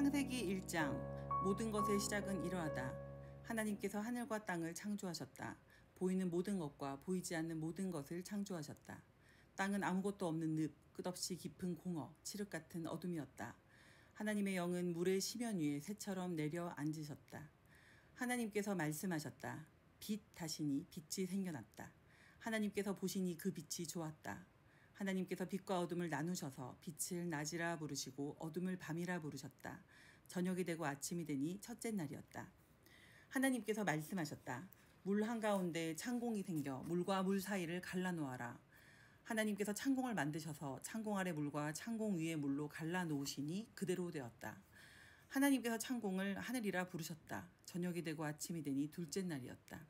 창세기 1장 모든 것의 시작은 이러하다. 하나님께서 하늘과 땅을 창조하셨다. 보이는 모든 것과 보이지 않는 모든 것을 창조하셨다. 땅은 아무것도 없는 늪, 끝없이 깊은 공허, 칠흑 같은 어둠이었다. 하나님의 영은 물의 시면 위에 새처럼 내려 앉으셨다. 하나님께서 말씀하셨다. 빛 하시니 빛이 생겨났다. 하나님께서 보시니 그 빛이 좋았다. 하나님께서 빛과 어둠을 나누셔서 빛을 낮이라 부르시고 어둠을 밤이라 부르셨다. 저녁이 되고 아침이 되니 첫째 날이었다. 하나님께서 말씀하셨다. 물 한가운데 창공이 생겨 물과 물 사이를 갈라놓아라. 하나님께서 창공을 만드셔서 창공 아래 물과 창공 위의 물로 갈라놓으시니 그대로 되었다. 하나님께서 창공을 하늘이라 부르셨다. 저녁이 되고 아침이 되니 둘째 날이었다.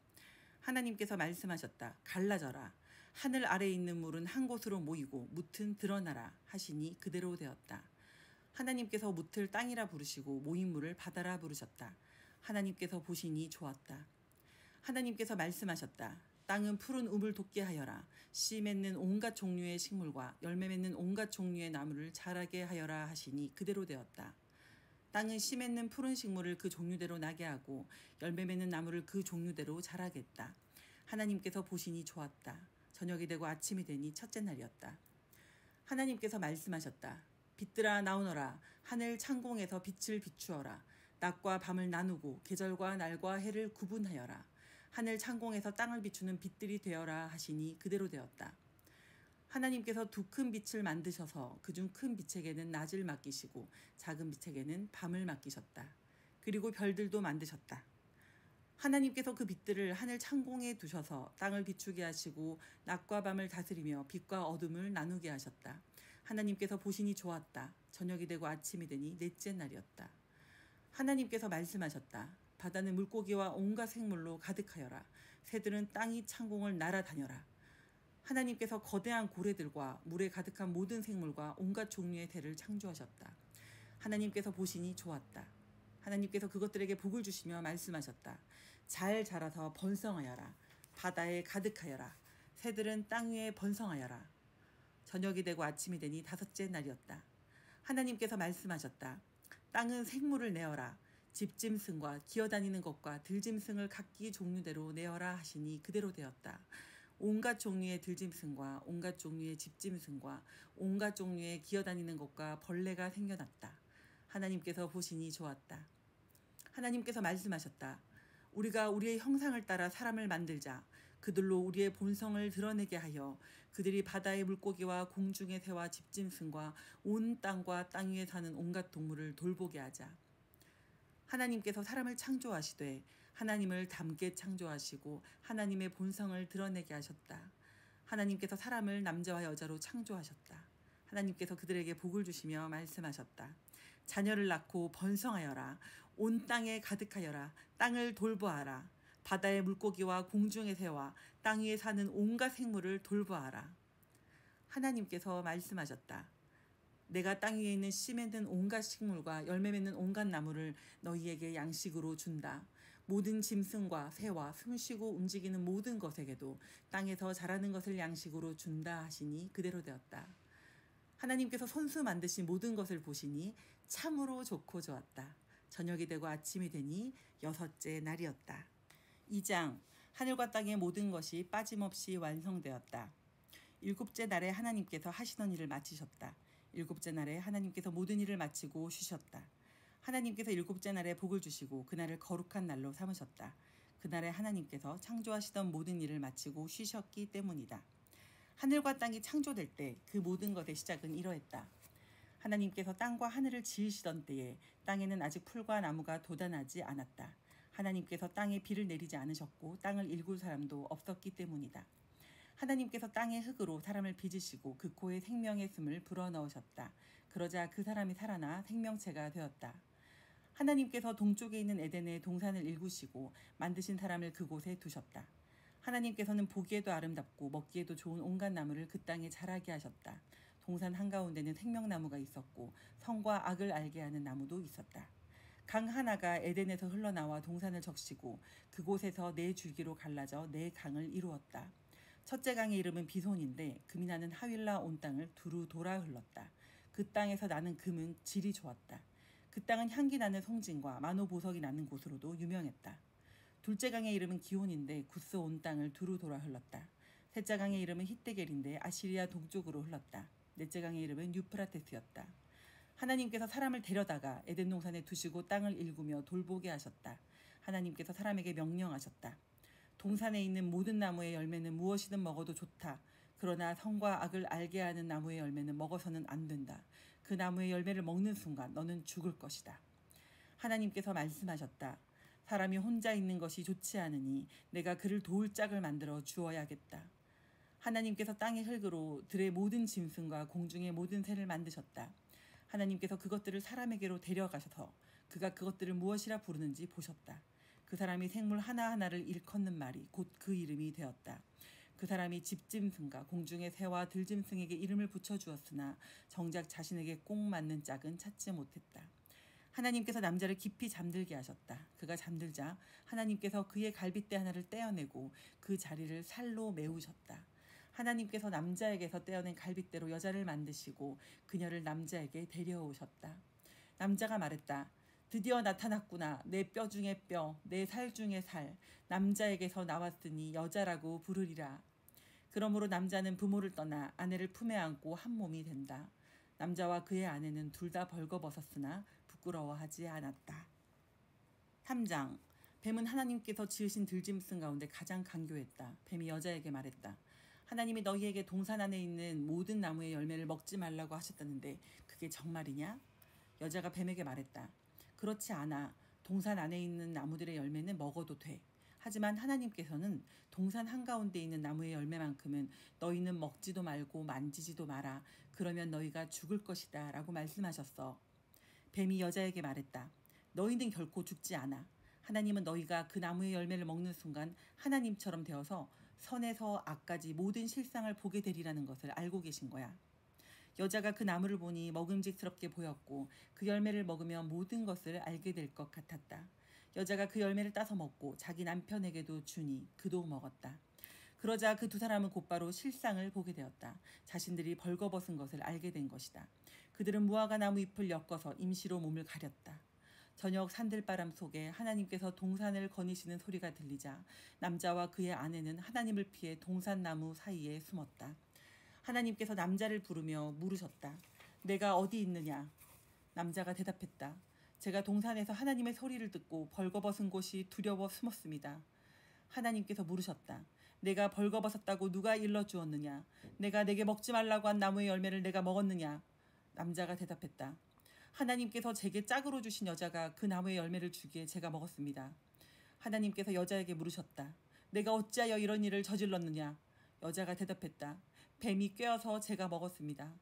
하나님께서 말씀하셨다. 갈라져라. 하늘 아래에 있는 물은 한 곳으로 모이고 뭇은 드러나라 하시니 그대로 되었다. 하나님께서 뭇을 땅이라 부르시고 모인 물을 바다라 부르셨다. 하나님께서 보시니 좋았다. 하나님께서 말씀하셨다. 땅은 푸른 우물 돋게 하여라. 씨 맺는 온갖 종류의 식물과 열매 맺는 온갖 종류의 나무를 자라게 하여라 하시니 그대로 되었다. 땅은 씨 맺는 푸른 식물을 그 종류대로 나게 하고 열매 맺는 나무를 그 종류대로 자라겠다. 하나님께서 보시니 좋았다. 저녁이 되고 아침이 되니 첫째 날이었다. 하나님께서 말씀하셨다. 빛들아 나오너라. 하늘 창공에서 빛을 비추어라. 낮과 밤을 나누고 계절과 날과 해를 구분하여라. 하늘 창공에서 땅을 비추는 빛들이 되어라 하시니 그대로 되었다. 하나님께서 두 큰 빛을 만드셔서 그중 큰 빛에게는 낮을 맡기시고 작은 빛에게는 밤을 맡기셨다. 그리고 별들도 만드셨다. 하나님께서 그 빛들을 하늘 창공에 두셔서 땅을 비추게 하시고 낮과 밤을 다스리며 빛과 어둠을 나누게 하셨다. 하나님께서 보시니 좋았다. 저녁이 되고 아침이 되니 넷째 날이었다. 하나님께서 말씀하셨다. 바다는 물고기와 온갖 생물로 가득하여라. 새들은 땅이 창공을 날아다녀라. 하나님께서 거대한 고래들과 물에 가득한 모든 생물과 온갖 종류의 새를 창조하셨다. 하나님께서 보시니 좋았다. 하나님께서 그것들에게 복을 주시며 말씀하셨다. 잘 자라서 번성하여라. 바다에 가득하여라. 새들은 땅 위에 번성하여라. 저녁이 되고 아침이 되니 다섯째 날이었다. 하나님께서 말씀하셨다. 땅은 생물을 내어라. 집짐승과 기어다니는 것과 들짐승을 각기 종류대로 내어라 하시니 그대로 되었다. 온갖 종류의 들짐승과 온갖 종류의 집짐승과 온갖 종류의 기어다니는 것과 벌레가 생겨났다. 하나님께서 보시니 좋았다. 하나님께서 말씀하셨다. 우리가 우리의 형상을 따라 사람을 만들자. 그들로 우리의 본성을 드러내게 하여 그들이 바다의 물고기와 공중의 새와 집짐승과 온 땅과 땅 위에 사는 온갖 동물을 돌보게 하자. 하나님께서 사람을 창조하시되 하나님을 닮게 창조하시고 하나님의 본성을 드러내게 하셨다. 하나님께서 사람을 남자와 여자로 창조하셨다. 하나님께서 그들에게 복을 주시며 말씀하셨다. 자녀를 낳고 번성하여라. 온 땅에 가득하여라. 땅을 돌보아라. 바다의 물고기와 공중의 새와 땅 위에 사는 온갖 생물을 돌보아라. 하나님께서 말씀하셨다. 내가 땅 위에 있는 씨 맺는 온갖 식물과 열매 맺는 온갖 나무를 너희에게 양식으로 준다. 모든 짐승과 새와 숨쉬고 움직이는 모든 것에게도 땅에서 자라는 것을 양식으로 준다 하시니 그대로 되었다. 하나님께서 손수 만드신 모든 것을 보시니 참으로 좋고 좋았다. 저녁이 되고 아침이 되니 여섯째 날이었다. 2장 하늘과 땅의 모든 것이 빠짐없이 완성되었다. 일곱째 날에 하나님께서 하시던 일을 마치셨다. 일곱째 날에 하나님께서 모든 일을 마치고 쉬셨다. 하나님께서 일곱째 날에 복을 주시고 그날을 거룩한 날로 삼으셨다. 그날에 하나님께서 창조하시던 모든 일을 마치고 쉬셨기 때문이다. 하늘과 땅이 창조될 때 그 모든 것의 시작은 이러했다. 하나님께서 땅과 하늘을 지으시던 때에 땅에는 아직 풀과 나무가 돋아나지 않았다. 하나님께서 땅에 비를 내리지 않으셨고 땅을 일굴 사람도 없었기 때문이다. 하나님께서 땅의 흙으로 사람을 빚으시고 그 코에 생명의 숨을 불어넣으셨다. 그러자 그 사람이 살아나 생명체가 되었다. 하나님께서 동쪽에 있는 에덴에 동산을 일구시고 만드신 사람을 그곳에 두셨다. 하나님께서는 보기에도 아름답고 먹기에도 좋은 온갖 나무를 그 땅에 자라게 하셨다. 동산 한가운데는 생명나무가 있었고 성과 악을 알게 하는 나무도 있었다. 강 하나가 에덴에서 흘러나와 동산을 적시고 그곳에서 네 줄기로 갈라져 네 강을 이루었다. 첫째 강의 이름은 비손인데 금이 나는 하윌라 온 땅을 두루 돌아 흘렀다. 그 땅에서 나는 금은 질이 좋았다. 그 땅은 향기 나는 송진과 만호 보석이 나는 곳으로도 유명했다. 둘째 강의 이름은 기온인데 구스 온 땅을 두루 돌아 흘렀다. 셋째 강의 이름은 히데겔인데 아시리아 동쪽으로 흘렀다. 넷째 강의 이름은 유프라테스였다. 하나님께서 사람을 데려다가 에덴 동산에 두시고 땅을 일구며 돌보게 하셨다. 하나님께서 사람에게 명령하셨다. 동산에 있는 모든 나무의 열매는 무엇이든 먹어도 좋다. 그러나 선과 악을 알게 하는 나무의 열매는 먹어서는 안 된다. 그 나무의 열매를 먹는 순간 너는 죽을 것이다. 하나님께서 말씀하셨다. 사람이 혼자 있는 것이 좋지 않으니 내가 그를 도울 짝을 만들어 주어야겠다. 하나님께서 땅의 흙으로 들의 모든 짐승과 공중의 모든 새를 만드셨다. 하나님께서 그것들을 사람에게로 데려가셔서 그가 그것들을 무엇이라 부르는지 보셨다. 그 사람이 생물 하나하나를 일컫는 말이 곧 그 이름이 되었다. 그 사람이 집짐승과 공중의 새와 들짐승에게 이름을 붙여주었으나 정작 자신에게 꼭 맞는 짝은 찾지 못했다. 하나님께서 남자를 깊이 잠들게 하셨다. 그가 잠들자 하나님께서 그의 갈빗대 하나를 떼어내고 그 자리를 살로 메우셨다. 하나님께서 남자에게서 떼어낸 갈빗대로 여자를 만드시고 그녀를 남자에게 데려오셨다. 남자가 말했다. 드디어 나타났구나. 내 뼈 중에 뼈, 내 살 중에 살. 남자에게서 나왔으니 여자라고 부르리라. 그러므로 남자는 부모를 떠나 아내를 품에 안고 한 몸이 된다. 남자와 그의 아내는 둘 다 벌거벗었으나 부끄러워하지 않았다. 3장. 뱀은 하나님께서 지으신 들짐승 가운데 가장 간교했다. 뱀이 여자에게 말했다. 하나님이 너희에게 동산 안에 있는 모든 나무의 열매를 먹지 말라고 하셨다는데 그게 정말이냐? 여자가 뱀에게 말했다. 그렇지 않아. 동산 안에 있는 나무들의 열매는 먹어도 돼. 하지만 하나님께서는 동산 한가운데 있는 나무의 열매만큼은 너희는 먹지도 말고 만지지도 마라. 그러면 너희가 죽을 것이다 라고 말씀하셨어. 뱀이 여자에게 말했다. 너희는 결코 죽지 않아. 하나님은 너희가 그 나무의 열매를 먹는 순간 하나님처럼 되어서 선에서 악까지 모든 실상을 보게 되리라는 것을 알고 계신 거야. 여자가 그 나무를 보니 먹음직스럽게 보였고 그 열매를 먹으면 모든 것을 알게 될 것 같았다. 여자가 그 열매를 따서 먹고 자기 남편에게도 주니 그도 먹었다. 그러자 그 두 사람은 곧바로 실상을 보게 되었다. 자신들이 벌거벗은 것을 알게 된 것이다. 그들은 무화과 나무 잎을 엮어서 임시로 몸을 가렸다. 저녁 산들바람 속에 하나님께서 동산을 거니시는 소리가 들리자 남자와 그의 아내는 하나님을 피해 동산나무 사이에 숨었다. 하나님께서 남자를 부르며 물으셨다. 내가 어디 있느냐? 남자가 대답했다. 제가 동산에서 하나님의 소리를 듣고 벌거벗은 곳이 두려워 숨었습니다. 하나님께서 물으셨다. 내가 벌거벗었다고 누가 일러주었느냐? 내가 내게 먹지 말라고 한 나무의 열매를 내가 먹었느냐? 남자가 대답했다. 하나님께서 제게 짝으로 주신 여자가 그 나무의 열매를 주기에 제가 먹었습니다. 하나님께서 여자에게 물으셨다. 내가 어찌하여 이런 일을 저질렀느냐? 여자가 대답했다. 뱀이 꿰어서 제가 먹었습니다.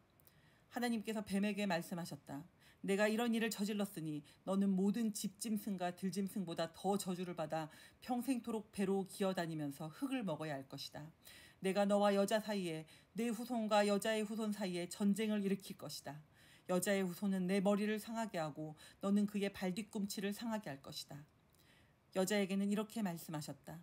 하나님께서 뱀에게 말씀하셨다. 내가 이런 일을 저질렀으니 너는 모든 집짐승과 들짐승보다 더 저주를 받아 평생토록 배로 기어다니면서 흙을 먹어야 할 것이다. 내가 너와 여자 사이에 내 후손과 여자의 후손 사이에 전쟁을 일으킬 것이다. 여자의 후손은 내 머리를 상하게 하고 너는 그의 발뒤꿈치를 상하게 할 것이다. 여자에게는 이렇게 말씀하셨다.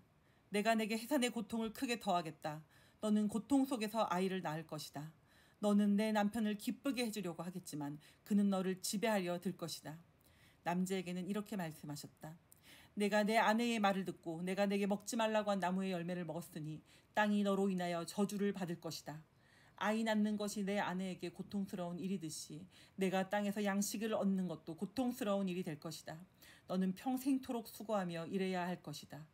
내가 내게 해산의 고통을 크게 더하겠다. 너는 고통 속에서 아이를 낳을 것이다. 너는 내 남편을 기쁘게 해주려고 하겠지만 그는 너를 지배하려 들 것이다. 남자에게는 이렇게 말씀하셨다. 내가 내 아내의 말을 듣고 내가 내게 먹지 말라고 한 나무의 열매를 먹었으니 땅이 너로 인하여 저주를 받을 것이다. 아이 낳는 것이 내 아내에게 고통스러운 일이듯이 내가 땅에서 양식을 얻는 것도 고통스러운 일이 될 것이다. 너는 평생토록 수고하며 일해야 할 것이다.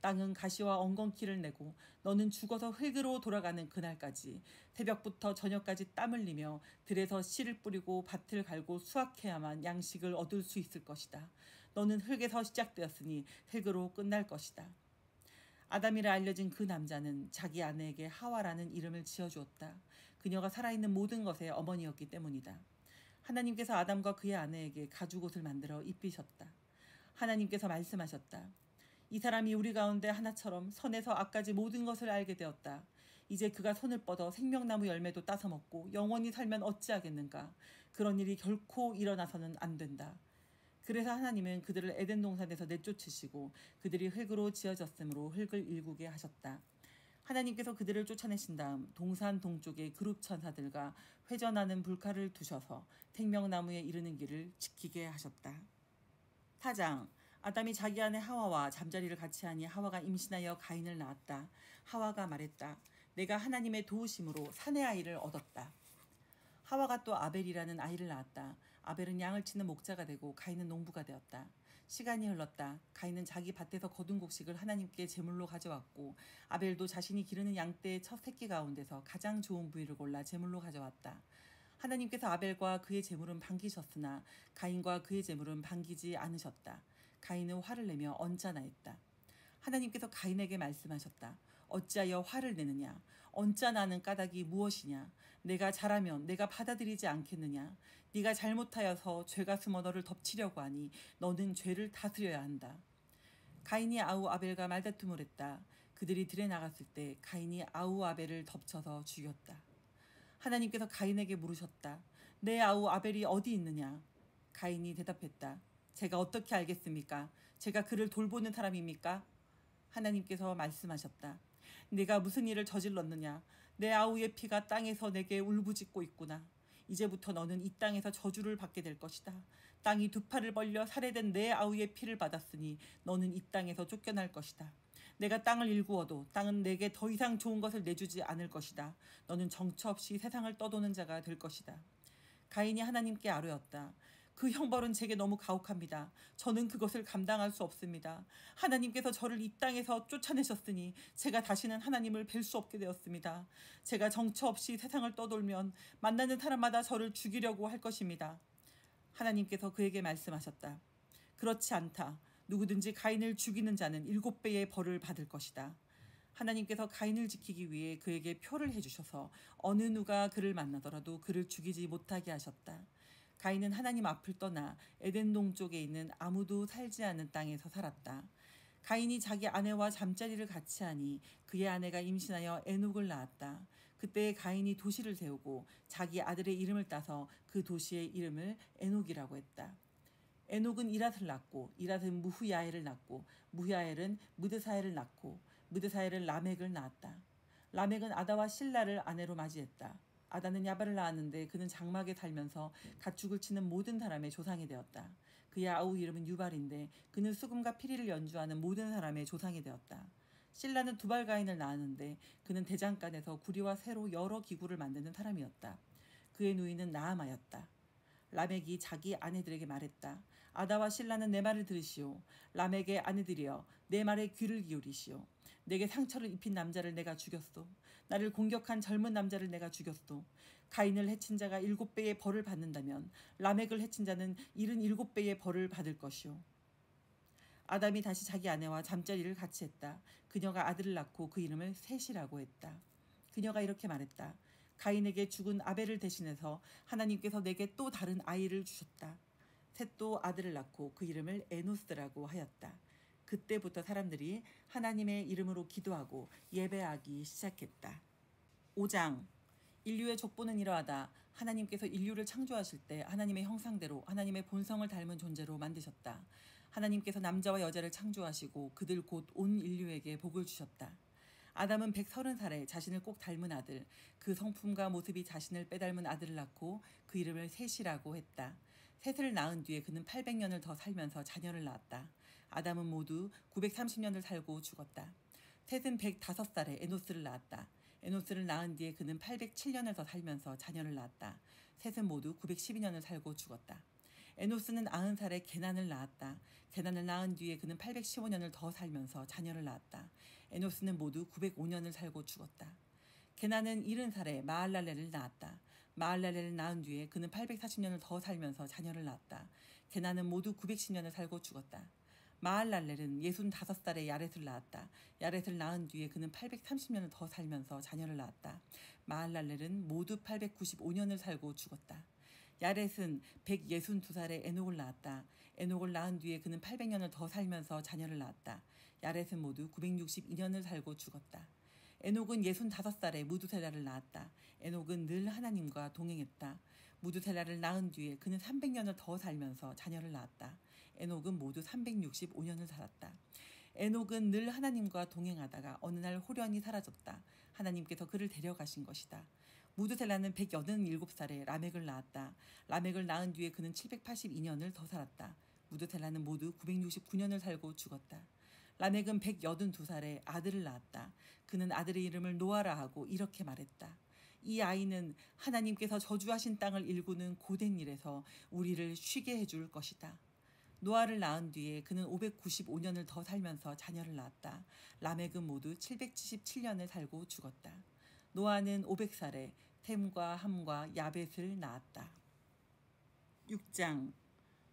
땅은 가시와 엉겅퀴를 내고 너는 죽어서 흙으로 돌아가는 그날까지 새벽부터 저녁까지 땀 흘리며 들에서 씨를 뿌리고 밭을 갈고 수확해야만 양식을 얻을 수 있을 것이다. 너는 흙에서 시작되었으니 흙으로 끝날 것이다. 아담이라 알려진 그 남자는 자기 아내에게 하와라는 이름을 지어주었다. 그녀가 살아있는 모든 것의 어머니였기 때문이다. 하나님께서 아담과 그의 아내에게 가죽옷을 만들어 입히셨다. 하나님께서 말씀하셨다. 이 사람이 우리 가운데 하나처럼 선에서 악까지 모든 것을 알게 되었다. 이제 그가 손을 뻗어 생명나무 열매도 따서 먹고 영원히 살면 어찌하겠는가. 그런 일이 결코 일어나서는 안 된다. 그래서 하나님은 그들을 에덴 동산에서 내쫓으시고 그들이 흙으로 지어졌으므로 흙을 일구게 하셨다. 하나님께서 그들을 쫓아내신 다음 동산 동쪽의 그룹 천사들과 회전하는 불칼을 두셔서 생명나무에 이르는 길을 지키게 하셨다. 4장. 아담이 자기 아내 하와와 잠자리를 같이 하니 하와가 임신하여 가인을 낳았다. 하와가 말했다. 내가 하나님의 도우심으로 사내 아이를 얻었다. 하와가 또 아벨이라는 아이를 낳았다. 아벨은 양을 치는 목자가 되고 가인은 농부가 되었다. 시간이 흘렀다. 가인은 자기 밭에서 거둔 곡식을 하나님께 제물로 가져왔고 아벨도 자신이 기르는 양떼의 첫 새끼 가운데서 가장 좋은 부위를 골라 제물로 가져왔다. 하나님께서 아벨과 그의 제물은 반기셨으나 가인과 그의 제물은 반기지 않으셨다. 가인은 화를 내며 언짢아했다. 하나님께서 가인에게 말씀하셨다. 어찌하여 화를 내느냐? 언짢아하는 까닭이 무엇이냐? 내가 잘하면 내가 받아들이지 않겠느냐? 네가 잘못하여서 죄가 숨어 너를 덮치려고 하니 너는 죄를 다스려야 한다. 가인이 아우 아벨과 말다툼을 했다. 그들이 들에 나갔을 때 가인이 아우 아벨을 덮쳐서 죽였다. 하나님께서 가인에게 물으셨다. 내 아우 아벨이 어디 있느냐? 가인이 대답했다. 제가 어떻게 알겠습니까? 제가 그를 돌보는 사람입니까? 하나님께서 말씀하셨다. 네가 무슨 일을 저질렀느냐? 내 아우의 피가 땅에서 내게 울부짖고 있구나. 이제부터 너는 이 땅에서 저주를 받게 될 것이다. 땅이 두 팔을 벌려 살해된 내 아우의 피를 받았으니 너는 이 땅에서 쫓겨날 것이다. 내가 땅을 일구어도 땅은 내게 더 이상 좋은 것을 내주지 않을 것이다. 너는 정처 없이 세상을 떠도는 자가 될 것이다. 가인이 하나님께 아뢰었다. 그 형벌은 제게 너무 가혹합니다. 저는 그것을 감당할 수 없습니다. 하나님께서 저를 이 땅에서 쫓아내셨으니 제가 다시는 하나님을 뵐 수 없게 되었습니다. 제가 정처 없이 세상을 떠돌면 만나는 사람마다 저를 죽이려고 할 것입니다. 하나님께서 그에게 말씀하셨다. 그렇지 않다. 누구든지 가인을 죽이는 자는 7배의 벌을 받을 것이다. 하나님께서 가인을 지키기 위해 그에게 표를 해주셔서 어느 누가 그를 만나더라도 그를 죽이지 못하게 하셨다. 가인은 하나님 앞을 떠나 에덴 동쪽에 있는 아무도 살지 않는 땅에서 살았다. 가인이 자기 아내와 잠자리를 같이 하니 그의 아내가 임신하여 에녹을 낳았다. 그때 가인이 도시를 세우고 자기 아들의 이름을 따서 그 도시의 이름을 에녹이라고 했다. 에녹은 이랏을 낳고 이랏은 무후야엘을 낳고 무후야엘은 무드사엘을 낳고 무드사엘은 라멕을 낳았다. 라멕은 아다와 실라를 아내로 맞이했다. 아다는 야발을 낳았는데 그는 장막에 살면서 가축을 치는 모든 사람의 조상이 되었다. 그의 아우 이름은 유발인데 그는 수금과 피리를 연주하는 모든 사람의 조상이 되었다. 실라는 두발 가인을 낳았는데 그는 대장간에서 구리와 새로 여러 기구를 만드는 사람이었다. 그의 누이는 나아마였다. 라멕이 자기 아내들에게 말했다. 아다와 실라는 내 말을 들으시오. 라멕의 아내들이여 내 말에 귀를 기울이시오. 내게 상처를 입힌 남자를 내가 죽였소. 나를 공격한 젊은 남자를 내가 죽였소. 가인을 해친 자가 7배의 벌을 받는다면 라멕을 해친 자는 77배의 벌을 받을 것이오. 아담이 다시 자기 아내와 잠자리를 같이 했다. 그녀가 아들을 낳고 그 이름을 셋이라고 했다. 그녀가 이렇게 말했다. 가인에게 죽은 아벨을 대신해서 하나님께서 내게 또 다른 아이를 주셨다. 셋도 아들을 낳고 그 이름을 에노스라고 하였다. 그때부터 사람들이 하나님의 이름으로 기도하고 예배하기 시작했다. 5장. 인류의 족보는 이러하다. 하나님께서 인류를 창조하실 때 하나님의 형상대로 하나님의 본성을 닮은 존재로 만드셨다. 하나님께서 남자와 여자를 창조하시고 그들 곧 온 인류에게 복을 주셨다. 아담은 130살에 자신을 꼭 닮은 아들, 그 성품과 모습이 자신을 빼닮은 아들을 낳고 그 이름을 셋이라고 했다. 셋을 낳은 뒤에 그는 800년을 더 살면서 자녀를 낳았다. 아담은 모두 930년을 살고 죽었다. 셋은 105살에 에노스를 낳았다. 에노스를 낳은 뒤에 그는 807년을 더 살면서 자녀를 낳았다. 셋은 모두 912년을 살고 죽었다. 에노스는 90살에 게난을 낳았다. 게난을 낳은 뒤에 그는 815년을 더 살면서 자녀를 낳았다. 에노스는 모두 905년을 살고 죽었다. 게난은 70살에 마할랄렐을 낳았다. 마할랄렐을 낳은 뒤에 그는 840년을 더 살면서 자녀를 낳았다. 게난은 모두 910년을 살고 죽었다. 마할랄렐은 65살에 야렛을 낳았다. 야렛을 낳은 뒤에 그는 830년을 더 살면서 자녀를 낳았다. 마할랄렐은 모두 895년을 살고 죽었다. 야렛은 162살에 에녹을 낳았다. 에녹을 낳은 뒤에 그는 800년을 더 살면서 자녀를 낳았다. 야렛은 모두 962년을 살고 죽었다. 에녹은 65살에 무두셀라를 낳았다. 에녹은 늘 하나님과 동행했다. 무두셀라를 낳은 뒤에 그는 300년을 더 살면서 자녀를 낳았다. 에녹은 모두 365년을 살았다. 에녹은 늘 하나님과 동행하다가 어느 날 홀연히 사라졌다. 하나님께서 그를 데려가신 것이다. 무드셀라는 187살에 라멕을 낳았다. 라멕을 낳은 뒤에 그는 782년을 더 살았다. 무드셀라는 모두 969년을 살고 죽었다. 라멕은 182살에 아들을 낳았다. 그는 아들의 이름을 노아라 하고 이렇게 말했다. 이 아이는 하나님께서 저주하신 땅을 일구는 고된 일에서 우리를 쉬게 해줄 것이다. 노아를 낳은 뒤에 그는 595년을 더 살면서 자녀를 낳았다. 라멕은 모두 777년을 살고 죽었다. 노아는 500살에 템과 함과 야벳을 낳았다. 6장.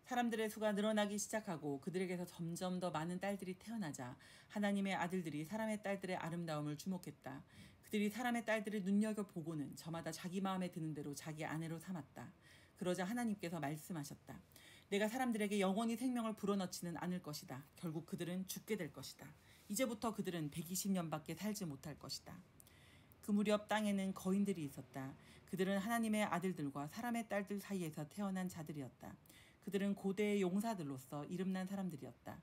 사람들의 수가 늘어나기 시작하고 그들에게서 점점 더 많은 딸들이 태어나자 하나님의 아들들이 사람의 딸들의 아름다움을 주목했다. 그들이 사람의 딸들을 눈여겨보고는 저마다 자기 마음에 드는 대로 자기 아내로 삼았다. 그러자 하나님께서 말씀하셨다. 내가 사람들에게 영원히 생명을 불어넣지는 않을 것이다. 결국 그들은 죽게 될 것이다. 이제부터 그들은 120년밖에 살지 못할 것이다. 그 무렵 땅에는 거인들이 있었다. 그들은 하나님의 아들들과 사람의 딸들 사이에서 태어난 자들이었다. 그들은 고대의 용사들로서 이름난 사람들이었다.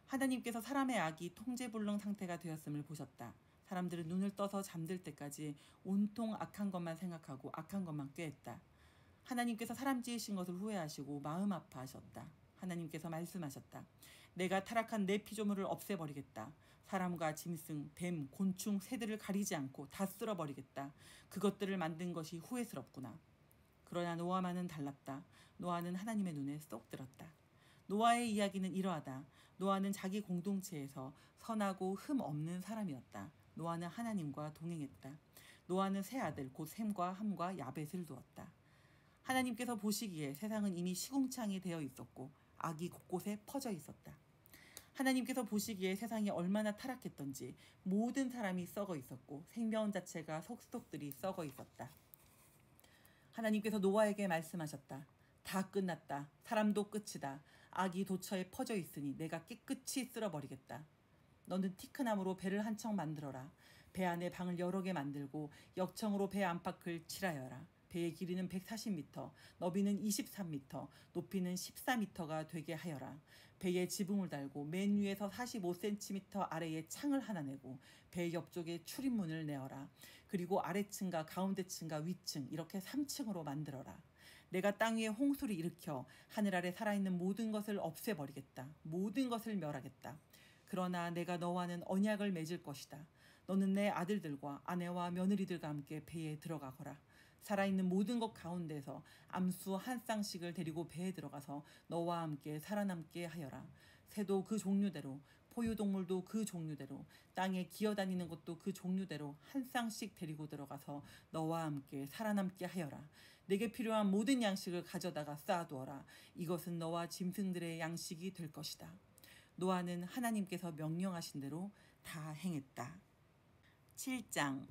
하나님께서 사람의 악이 통제불능 상태가 되었음을 보셨다. 사람들은 눈을 떠서 잠들 때까지 온통 악한 것만 생각하고 악한 것만 꾀했다. 하나님께서 사람 지으신 것을 후회하시고 마음 아파하셨다. 하나님께서 말씀하셨다. 내가 타락한 내 피조물을 없애버리겠다. 사람과 짐승, 뱀, 곤충, 새들을 가리지 않고 다 쓸어버리겠다. 그것들을 만든 것이 후회스럽구나. 그러나 노아만은 달랐다. 노아는 하나님의 눈에 쏙 들었다. 노아의 이야기는 이러하다. 노아는 자기 공동체에서 선하고 흠 없는 사람이었다. 노아는 하나님과 동행했다. 노아는 세 아들 곧 셈과 함과 야벳을 두었다. 하나님께서 보시기에 세상은 이미 시궁창이 되어 있었고 악이 곳곳에 퍼져 있었다. 하나님께서 보시기에 세상이 얼마나 타락했던지 모든 사람이 썩어 있었고 생명 자체가 속속들이 썩어 있었다. 하나님께서 노아에게 말씀하셨다. 다 끝났다. 사람도 끝이다. 악이 도처에 퍼져 있으니 내가 깨끗이 쓸어버리겠다. 너는 티크나무로 배를 한 척 만들어라. 배 안에 방을 여러 개 만들고 역청으로 배 안팎을 칠하여라. 배의 길이는 140m, 너비는 23m, 높이는 14m가 되게 하여라. 배에 지붕을 달고 맨 위에서 45cm 아래에 창을 하나 내고 배 옆쪽에 출입문을 내어라. 그리고 아래층과 가운데층과 위층 이렇게 3층으로 만들어라. 내가 땅 위에 홍수를 일으켜 하늘 아래 살아있는 모든 것을 없애버리겠다. 모든 것을 멸하겠다. 그러나 내가 너와는 언약을 맺을 것이다. 너는 내 아들들과 아내와 며느리들과 함께 배에 들어가거라. 살아있는 모든 것 가운데서 암수 한 쌍씩을 데리고 배에 들어가서 너와 함께 살아남게 하여라. 새도 그 종류대로, 포유동물도 그 종류대로, 땅에 기어다니는 것도 그 종류대로 한 쌍씩 데리고 들어가서 너와 함께 살아남게 하여라. 내게 필요한 모든 양식을 가져다가 쌓아두어라. 이것은 너와 짐승들의 양식이 될 것이다. 노아는 하나님께서 명령하신 대로 다 행했다. 7장.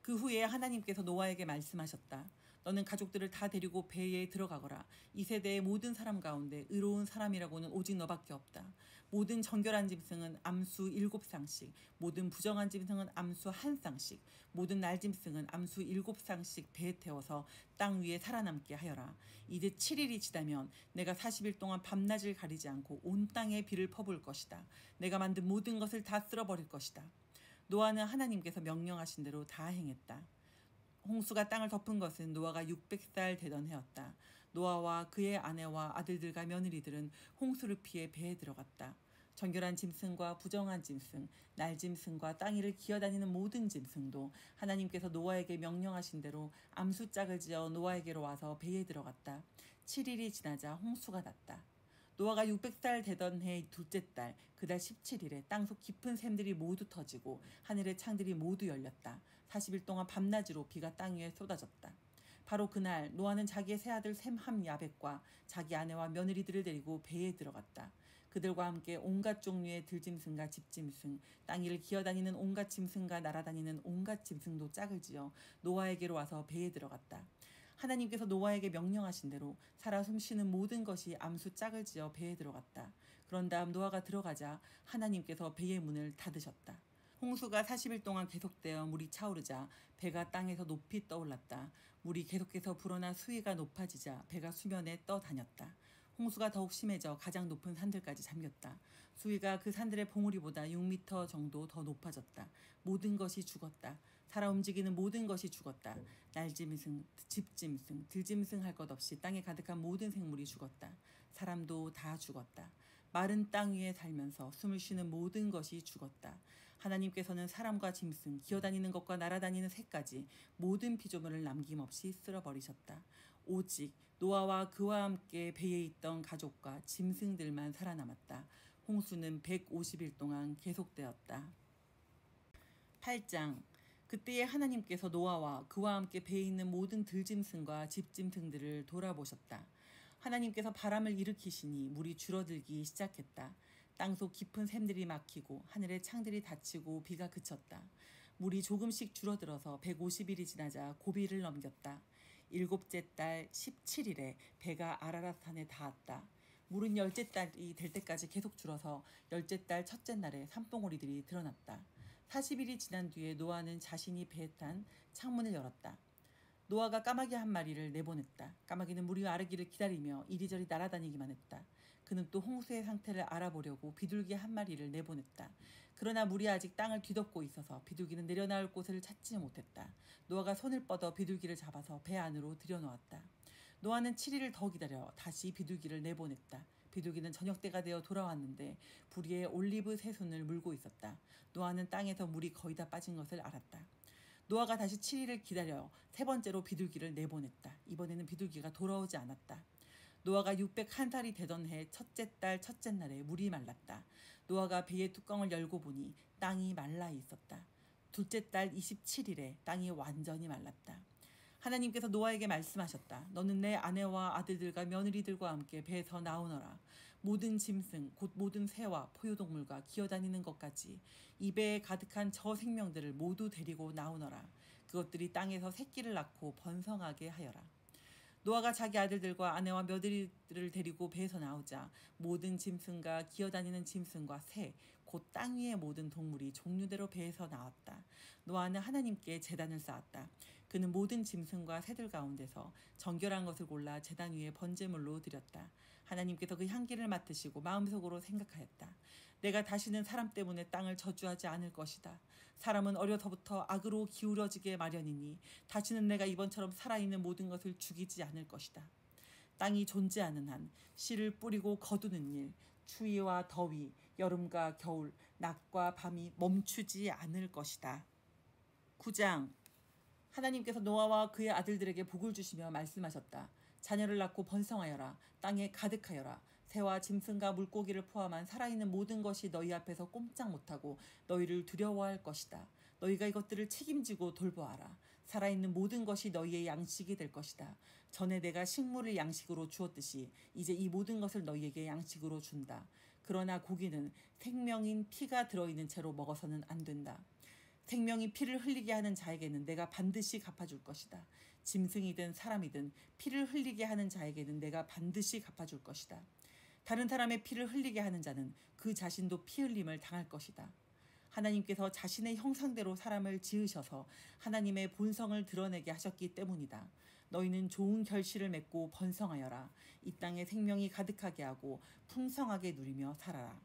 그 후에 하나님께서 노아에게 말씀하셨다. 너는 가족들을 다 데리고 배에 들어가거라. 이 세대의 모든 사람 가운데 의로운 사람이라고는 오직 너밖에 없다. 모든 정결한 짐승은 암수 7쌍씩, 모든 부정한 짐승은 암수 1쌍씩, 모든 날짐승은 암수 7쌍씩 배에 태워서 땅 위에 살아남게 하여라. 이제 7일이 지나면 내가 40일 동안 밤낮을 가리지 않고 온 땅에 비를 퍼부을 것이다. 내가 만든 모든 것을 다 쓸어버릴 것이다. 노아는 하나님께서 명령하신 대로 다 행했다. 홍수가 땅을 덮은 것은 노아가 600살 되던 해였다. 노아와 그의 아내와 아들들과 며느리들은 홍수를 피해 배에 들어갔다. 정결한 짐승과 부정한 짐승, 날짐승과 땅 위를 기어다니는 모든 짐승도 하나님께서 노아에게 명령하신 대로 암수짝을 지어 노아에게로 와서 배에 들어갔다. 7일이 지나자 홍수가 났다. 노아가 600살 되던 해 둘째 달 그달 17일에 땅속 깊은 샘들이 모두 터지고 하늘의 창들이 모두 열렸다. 40일 동안 밤낮으로 비가 땅 위에 쏟아졌다. 바로 그날 노아는 자기의 세 아들 셈, 함, 야벳과 자기 아내와 며느리들을 데리고 배에 들어갔다. 그들과 함께 온갖 종류의 들짐승과 집짐승, 땅 위를 기어다니는 온갖 짐승과 날아다니는 온갖 짐승도 짝을 지어 노아에게로 와서 배에 들어갔다. 하나님께서 노아에게 명령하신 대로 살아 숨쉬는 모든 것이 암수 짝을 지어 배에 들어갔다. 그런 다음 노아가 들어가자 하나님께서 배의 문을 닫으셨다. 홍수가 40일 동안 계속되어 물이 차오르자 배가 땅에서 높이 떠올랐다. 물이 계속해서 불어나 수위가 높아지자 배가 수면에 떠다녔다. 홍수가 더욱 심해져 가장 높은 산들까지 잠겼다. 수위가 그 산들의 봉우리보다 6m 정도 더 높아졌다. 모든 것이 죽었다. 살아 움직이는 모든 것이 죽었다. 날짐승, 집짐승, 들짐승 할 것 없이 땅에 가득한 모든 생물이 죽었다. 사람도 다 죽었다. 마른 땅 위에 살면서 숨을 쉬는 모든 것이 죽었다. 하나님께서는 사람과 짐승, 기어다니는 것과 날아다니는 새까지 모든 피조물을 남김없이 쓸어버리셨다. 오직 노아와 그와 함께 배에 있던 가족과 짐승들만 살아남았다. 홍수는 150일 동안 계속되었다. 8장. 그때에 하나님께서 노아와 그와 함께 배에 있는 모든 들짐승과 집짐승들을 돌아보셨다. 하나님께서 바람을 일으키시니 물이 줄어들기 시작했다. 땅속 깊은 샘들이 막히고 하늘의 창들이 닫히고 비가 그쳤다. 물이 조금씩 줄어들어서 150일이 지나자 고비를 넘겼다. 일곱째 달 17일에 배가 아라랏산에 닿았다. 물은 열째 달이 될 때까지 계속 줄어서 열째 달 첫째 날에 산봉우리들이 드러났다. 40일이 지난 뒤에 노아는 자신이 배에 탄 창문을 열었다. 노아가 까마귀 한 마리를 내보냈다. 까마귀는 물이 마르기를 기다리며 이리저리 날아다니기만 했다. 그는 또 홍수의 상태를 알아보려고 비둘기 한 마리를 내보냈다. 그러나 물이 아직 땅을 뒤덮고 있어서 비둘기는 내려나올 곳을 찾지 못했다. 노아가 손을 뻗어 비둘기를 잡아서 배 안으로 들여놓았다. 노아는 7일을 더 기다려 다시 비둘기를 내보냈다. 비둘기는 저녁 때가 되어 돌아왔는데 부리에 올리브 새순을 물고 있었다. 노아는 땅에서 물이 거의 다 빠진 것을 알았다. 노아가 다시 7일을 기다려 세 번째로 비둘기를 내보냈다. 이번에는 비둘기가 돌아오지 않았다. 노아가 601살이 되던 해 첫째 달 첫째 날에 물이 말랐다. 노아가 배의 뚜껑을 열고 보니 땅이 말라 있었다. 둘째 달 27일에 땅이 완전히 말랐다. 하나님께서 노아에게 말씀하셨다. 너는 내 아내와 아들들과 며느리들과 함께 배에서 나오너라. 모든 짐승 곧 모든 새와 포유동물과 기어다니는 것까지 이 배에 가득한 저 생명들을 모두 데리고 나오너라. 그것들이 땅에서 새끼를 낳고 번성하게 하여라. 노아가 자기 아들들과 아내와 며느리들을 데리고 배에서 나오자 모든 짐승과 기어다니는 짐승과 새, 곧 땅 위의 모든 동물이 종류대로 배에서 나왔다. 노아는 하나님께 제단을 쌓았다. 그는 모든 짐승과 새들 가운데서 정결한 것을 골라 제단 위에 번제물로 드렸다. 하나님께서 그 향기를 맡으시고 마음속으로 생각하였다. 내가 다시는 사람 때문에 땅을 저주하지 않을 것이다. 사람은 어려서부터 악으로 기울어지게 마련이니 다시는 내가 이번처럼 살아있는 모든 것을 죽이지 않을 것이다. 땅이 존재하는 한 씨를 뿌리고 거두는 일, 추위와 더위, 여름과 겨울, 낮과 밤이 멈추지 않을 것이다. 9장. 하나님께서 노아와 그의 아들들에게 복을 주시며 말씀하셨다. 자녀를 낳고 번성하여라. 땅에 가득하여라. 새와 짐승과 물고기를 포함한 살아있는 모든 것이 너희 앞에서 꼼짝 못하고 너희를 두려워할 것이다. 너희가 이것들을 책임지고 돌보아라. 살아있는 모든 것이 너희의 양식이 될 것이다. 전에 내가 식물을 양식으로 주었듯이 이제 이 모든 것을 너희에게 양식으로 준다. 그러나 고기는 생명인 피가 들어있는 채로 먹어서는 안 된다. 생명이 피를 흘리게 하는 자에게는 내가 반드시 갚아줄 것이다. 짐승이든 사람이든 피를 흘리게 하는 자에게는 내가 반드시 갚아줄 것이다. 다른 사람의 피를 흘리게 하는 자는 그 자신도 피 흘림을 당할 것이다. 하나님께서 자신의 형상대로 사람을 지으셔서 하나님의 본성을 드러내게 하셨기 때문이다. 너희는 좋은 결실을 맺고 번성하여라. 이 땅에 생명이 가득하게 하고 풍성하게 누리며 살아라.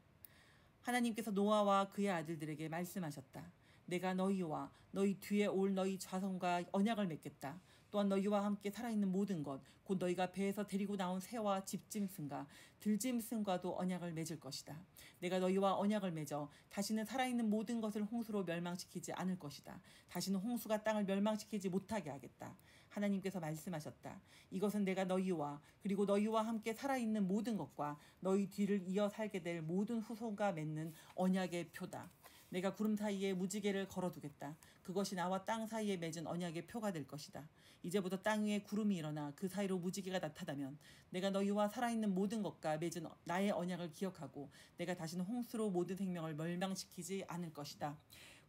하나님께서 노아와 그의 아들들에게 말씀하셨다. 내가 너희와 너희 뒤에 올 너희 자손과 언약을 맺겠다. 또한 너희와 함께 살아있는 모든 것, 곧 너희가 배에서 데리고 나온 새와 집짐승과 들짐승과도 언약을 맺을 것이다. 내가 너희와 언약을 맺어 다시는 살아있는 모든 것을 홍수로 멸망시키지 않을 것이다. 다시는 홍수가 땅을 멸망시키지 못하게 하겠다. 하나님께서 말씀하셨다. 이것은 내가 너희와 그리고 너희와 함께 살아있는 모든 것과 너희 뒤를 이어 살게 될 모든 후손과 맺는 언약의 표다. 내가 구름 사이에 무지개를 걸어두겠다. 그것이 나와 땅 사이에 맺은 언약의 표가 될 것이다. 이제부터 땅 위에 구름이 일어나 그 사이로 무지개가 나타나면 내가 너희와 살아있는 모든 것과 맺은 나의 언약을 기억하고 내가 다시는 홍수로 모든 생명을 멸망시키지 않을 것이다.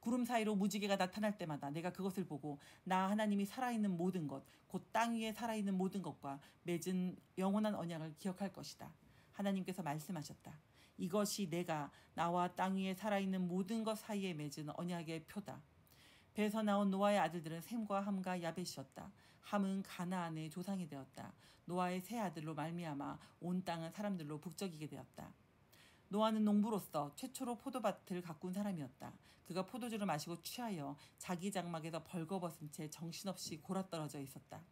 구름 사이로 무지개가 나타날 때마다 내가 그것을 보고 나 하나님이 살아있는 모든 것, 곧 땅 위에 살아있는 모든 것과 맺은 영원한 언약을 기억할 것이다. 하나님께서 말씀하셨다. 이것이 내가 나와 땅 위에 살아있는 모든 것 사이에 맺은 언약의 표다. 배에서 나온 노아의 아들들은 셈과 함과 야벳이었다. 함은 가나안의 조상이 되었다. 노아의 세 아들로 말미암아 온 땅은 사람들로 북적이게 되었다. 노아는 농부로서 최초로 포도밭을 가꾼 사람이었다. 그가 포도주를 마시고 취하여 자기 장막에서 벌거벗은 채 정신없이 골아떨어져 있었다.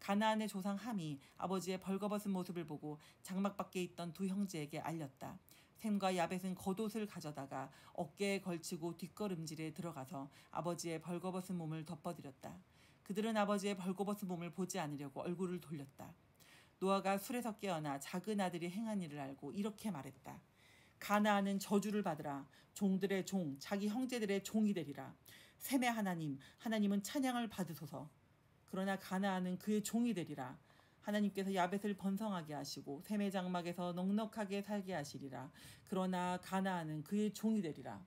가나안의 조상 함이 아버지의 벌거벗은 모습을 보고 장막 밖에 있던 두 형제에게 알렸다. 셈과 야벳은 겉옷을 가져다가 어깨에 걸치고 뒷걸음질에 들어가서 아버지의 벌거벗은 몸을 덮어드렸다. 그들은 아버지의 벌거벗은 몸을 보지 않으려고 얼굴을 돌렸다. 노아가 술에서 깨어나 작은 아들이 행한 일을 알고 이렇게 말했다. 가나안은 저주를 받으라. 종들의 종, 자기 형제들의 종이 되리라. 셈의 하나님, 하나님은 찬양을 받으소서. 그러나 가나안은 그의 종이 되리라. 하나님께서 야벳을 번성하게 하시고 셈의 장막에서 넉넉하게 살게 하시리라. 그러나 가나안은 그의 종이 되리라.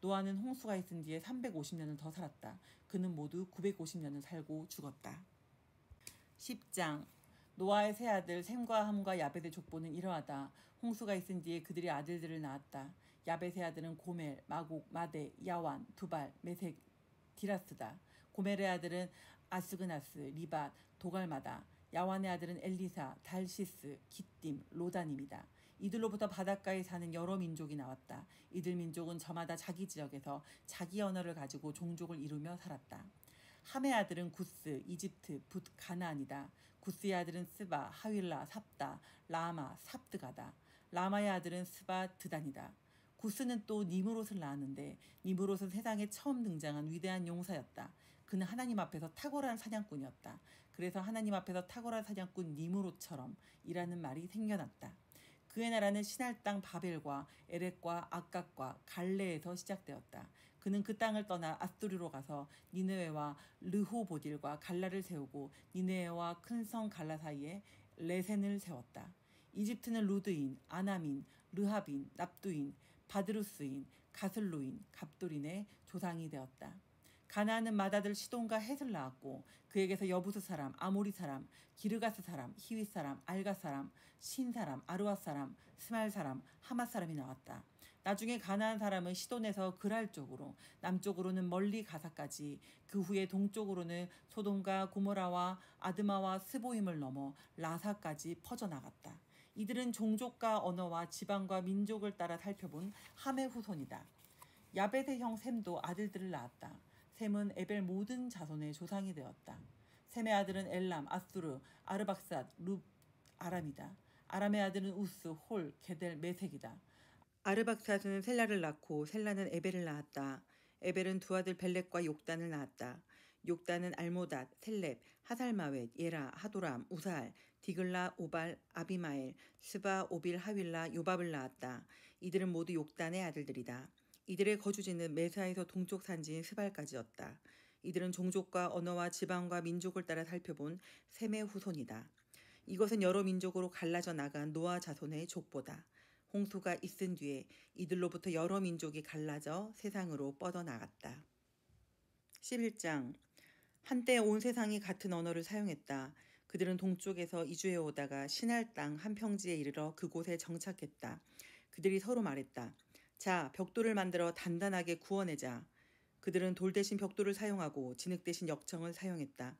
노아는 홍수가 있은 뒤에 350년을 더 살았다. 그는 모두 950년을 살고 죽었다. 10장. 노아의 세 아들 셈과 함과 야벳의 족보는 이러하다. 홍수가 있은 뒤에 그들이 아들들을 낳았다. 야벳의 아들은 고멜, 마곡, 마대, 야완, 두발, 메색, 디라스다. 고멜의 아들은 아스그나스, 리밧, 도갈마다. 야완의 아들은 엘리사, 달시스, 기띔, 로다님이다. 이들로부터 바닷가에 사는 여러 민족이 나왔다. 이들 민족은 저마다 자기 지역에서 자기 언어를 가지고 종족을 이루며 살았다. 함의 아들은 구스, 이집트, 붓, 가나안이다. 구스의 아들은 스바, 하윌라, 삽다, 라마, 삽드가다. 라마의 아들은 스바, 드단이다. 구스는 또 니므롯을 낳았는데 니므롯은 세상에 처음 등장한 위대한 용사였다. 그는 하나님 앞에서 탁월한 사냥꾼이었다. 그래서 하나님 앞에서 탁월한 사냥꾼 니므롯처럼 이라는 말이 생겨났다. 그의 나라는 시날 땅 바벨과 에렉과 악각과 갈레에서 시작되었다. 그는 그 땅을 떠나 아수르로 가서 니느웨와 르호보딜과 갈라를 세우고 니느웨와 큰 성 갈라 사이에 레센을 세웠다. 이집트는 루드인, 아나민, 르하빈, 납두인, 바드루스인, 가슬루인, 갑돌인의 조상이 되었다. 가나안은 맏아들 시돈과 헷을 낳았고 그에게서 여부스 사람, 아모리 사람, 기르가스 사람, 히윗 사람, 알가 사람, 신 사람, 아르와 사람, 스말 사람, 하맛 사람이 나왔다. 나중에 가나안 사람은 시돈에서 그랄 쪽으로, 남쪽으로는 멀리 가사까지, 그 후에 동쪽으로는 소돔과 고모라와 아드마와 스보임을 넘어 라사까지 퍼져나갔다. 이들은 종족과 언어와 지방과 민족을 따라 살펴본 함의 후손이다. 야벳의 형 셈도 아들들을 낳았다. 셈은 에벨 모든 자손의 조상이 되었다. 셈의 아들은 엘람, 아수르, 아르박삿, 룹, 아람이다. 아람의 아들은 우스, 홀, 게델, 메색이다. 아르박삿은 셀라를 낳고 셀라는 에벨을 낳았다. 에벨은 두 아들 벨렉과 욕단을 낳았다. 욕단은 알모닷, 셀렙, 하살마웻, 예라, 하도람, 우살, 디글라, 오발, 아비마엘, 스바, 오빌, 하윌라, 요밥을 낳았다. 이들은 모두 욕단의 아들들이다. 이들의 거주지는 메사에서 동쪽 산지인 스발까지였다. 이들은 종족과 언어와 지방과 민족을 따라 살펴본 셈의 후손이다. 이것은 여러 민족으로 갈라져 나간 노아 자손의 족보다. 홍수가 있은 뒤에 이들로부터 여러 민족이 갈라져 세상으로 뻗어나갔다. 11장. 한때 온 세상이 같은 언어를 사용했다. 그들은 동쪽에서 이주해 오다가 시날 땅 한 평지에 이르러 그곳에 정착했다. 그들이 서로 말했다. 자, 벽돌을 만들어 단단하게 구워내자. 그들은 돌 대신 벽돌을 사용하고 진흙 대신 역청을 사용했다.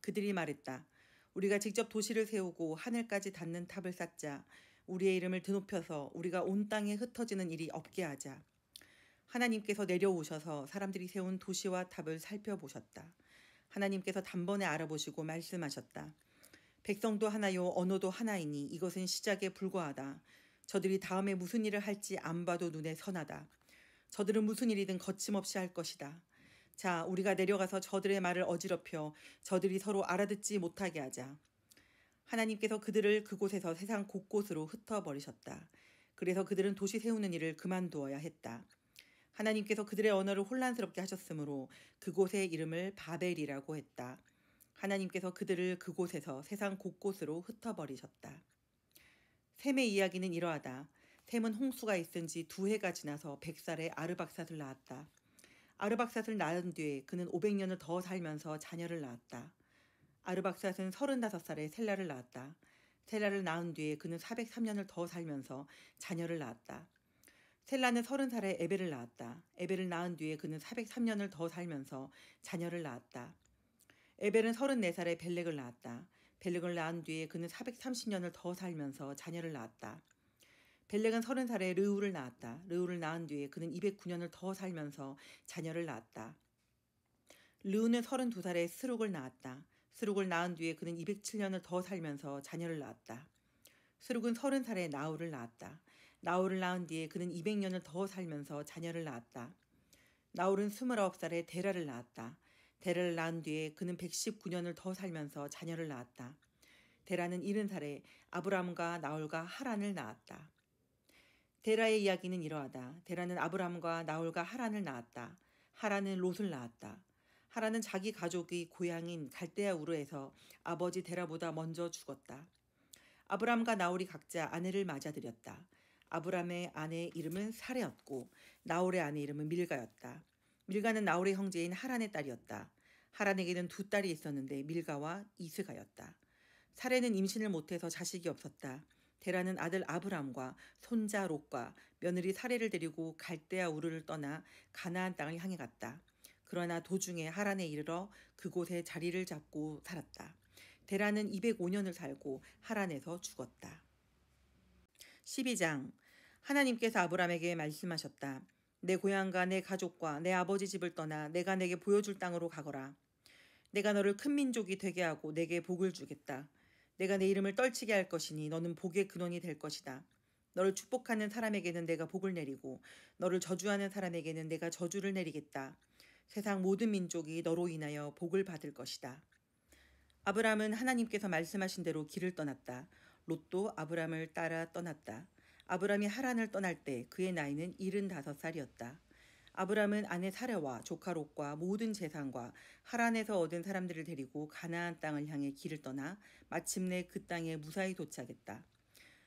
그들이 말했다. 우리가 직접 도시를 세우고 하늘까지 닿는 탑을 쌓자. 우리의 이름을 드높여서 우리가 온 땅에 흩어지는 일이 없게 하자. 하나님께서 내려오셔서 사람들이 세운 도시와 탑을 살펴보셨다. 하나님께서 단번에 알아보시고 말씀하셨다. 백성도 하나요 언어도 하나이니 이것은 시작에 불과하다. 저들이 다음에 무슨 일을 할지 안 봐도 눈에 선하다. 저들은 무슨 일이든 거침없이 할 것이다. 자, 우리가 내려가서 저들의 말을 어지럽혀 저들이 서로 알아듣지 못하게 하자. 하나님께서 그들을 그곳에서 세상 곳곳으로 흩어버리셨다. 그래서 그들은 도시 세우는 일을 그만두어야 했다. 하나님께서 그들의 언어를 혼란스럽게 하셨으므로 그곳의 이름을 바벨이라고 했다. 하나님께서 그들을 그곳에서 세상 곳곳으로 흩어버리셨다. 셈의 이야기는 이러하다. 셈은 홍수가 있은 지 2해가 지나서 100살에 아르박삿을 낳았다. 아르박삿을 낳은 뒤에 그는 500년을 더 살면서 자녀를 낳았다. 아르박삿은 35살에 셀라를 낳았다. 셀라를 낳은 뒤에 그는 403년을 더 살면서 자녀를 낳았다. 셀라는 30살에 에벨을 낳았다. 에벨을 낳은 뒤에 그는 403년을 더 살면서 자녀를 낳았다. 에벨은 34살에 벨렉을 낳았다. 벨렉을 낳은 뒤에 그는 430년을 더 살면서 자녀를 낳았다. 벨렉은 30살에 르우를 낳았다. 르우를 낳은 뒤에 그는 209년을 더 살면서 자녀를 낳았다. 르우는 32살에 스룩을 낳았다. 스룩을 낳은 뒤에 그는 207년을 더 살면서 자녀를 낳았다. 스룩은 30살에 나홀을 낳았다. 나홀을 낳은 뒤에 그는 200년을 더 살면서 자녀를 낳았다. 나홀은 29살에 데라를 낳았다. 데라를 낳은 뒤에 그는 119년을 더 살면서 자녀를 낳았다. 데라는 70살에 아브람과 나홀과 하란을 낳았다. 데라의 이야기는 이러하다. 데라는 아브람과 나홀과 하란을 낳았다. 하란은 롯을 낳았다. 하란은 자기 가족의 고향인 갈대아 우르에서 아버지 데라보다 먼저 죽었다. 아브람과 나홀이 각자 아내를 맞아들였다. 아브람의 아내의 이름은 사레였고 나홀의 아내 이름은 밀가였다. 밀가는 나홀의 형제인 하란의 딸이었다. 하란에게는 두 딸이 있었는데 밀가와 이스가였다. 사레는 임신을 못해서 자식이 없었다. 데라는 아들 아브람과 손자 롯과 며느리 사레를 데리고 갈대아 우르를 떠나 가나안 땅을 향해 갔다. 그러나 도중에 하란에 이르러 그곳에 자리를 잡고 살았다. 데라는 205년을 살고 하란에서 죽었다. 12장. 하나님께서 아브람에게 말씀하셨다. 내 고향과 내 가족과 내 아버지 집을 떠나 내가 내게 보여줄 땅으로 가거라. 내가 너를 큰 민족이 되게 하고 내게 복을 주겠다. 내가 내 이름을 떨치게 할 것이니 너는 복의 근원이 될 것이다. 너를 축복하는 사람에게는 내가 복을 내리고 너를 저주하는 사람에게는 내가 저주를 내리겠다. 세상 모든 민족이 너로 인하여 복을 받을 것이다. 아브람은 하나님께서 말씀하신 대로 길을 떠났다. 롯도 아브람을 따라 떠났다. 아브람이 하란을 떠날 때 그의 나이는 75살이었다. 아브람은 아내 사레와 조카 롯과 모든 재산과 하란에서 얻은 사람들을 데리고 가나안 땅을 향해 길을 떠나 마침내 그 땅에 무사히 도착했다.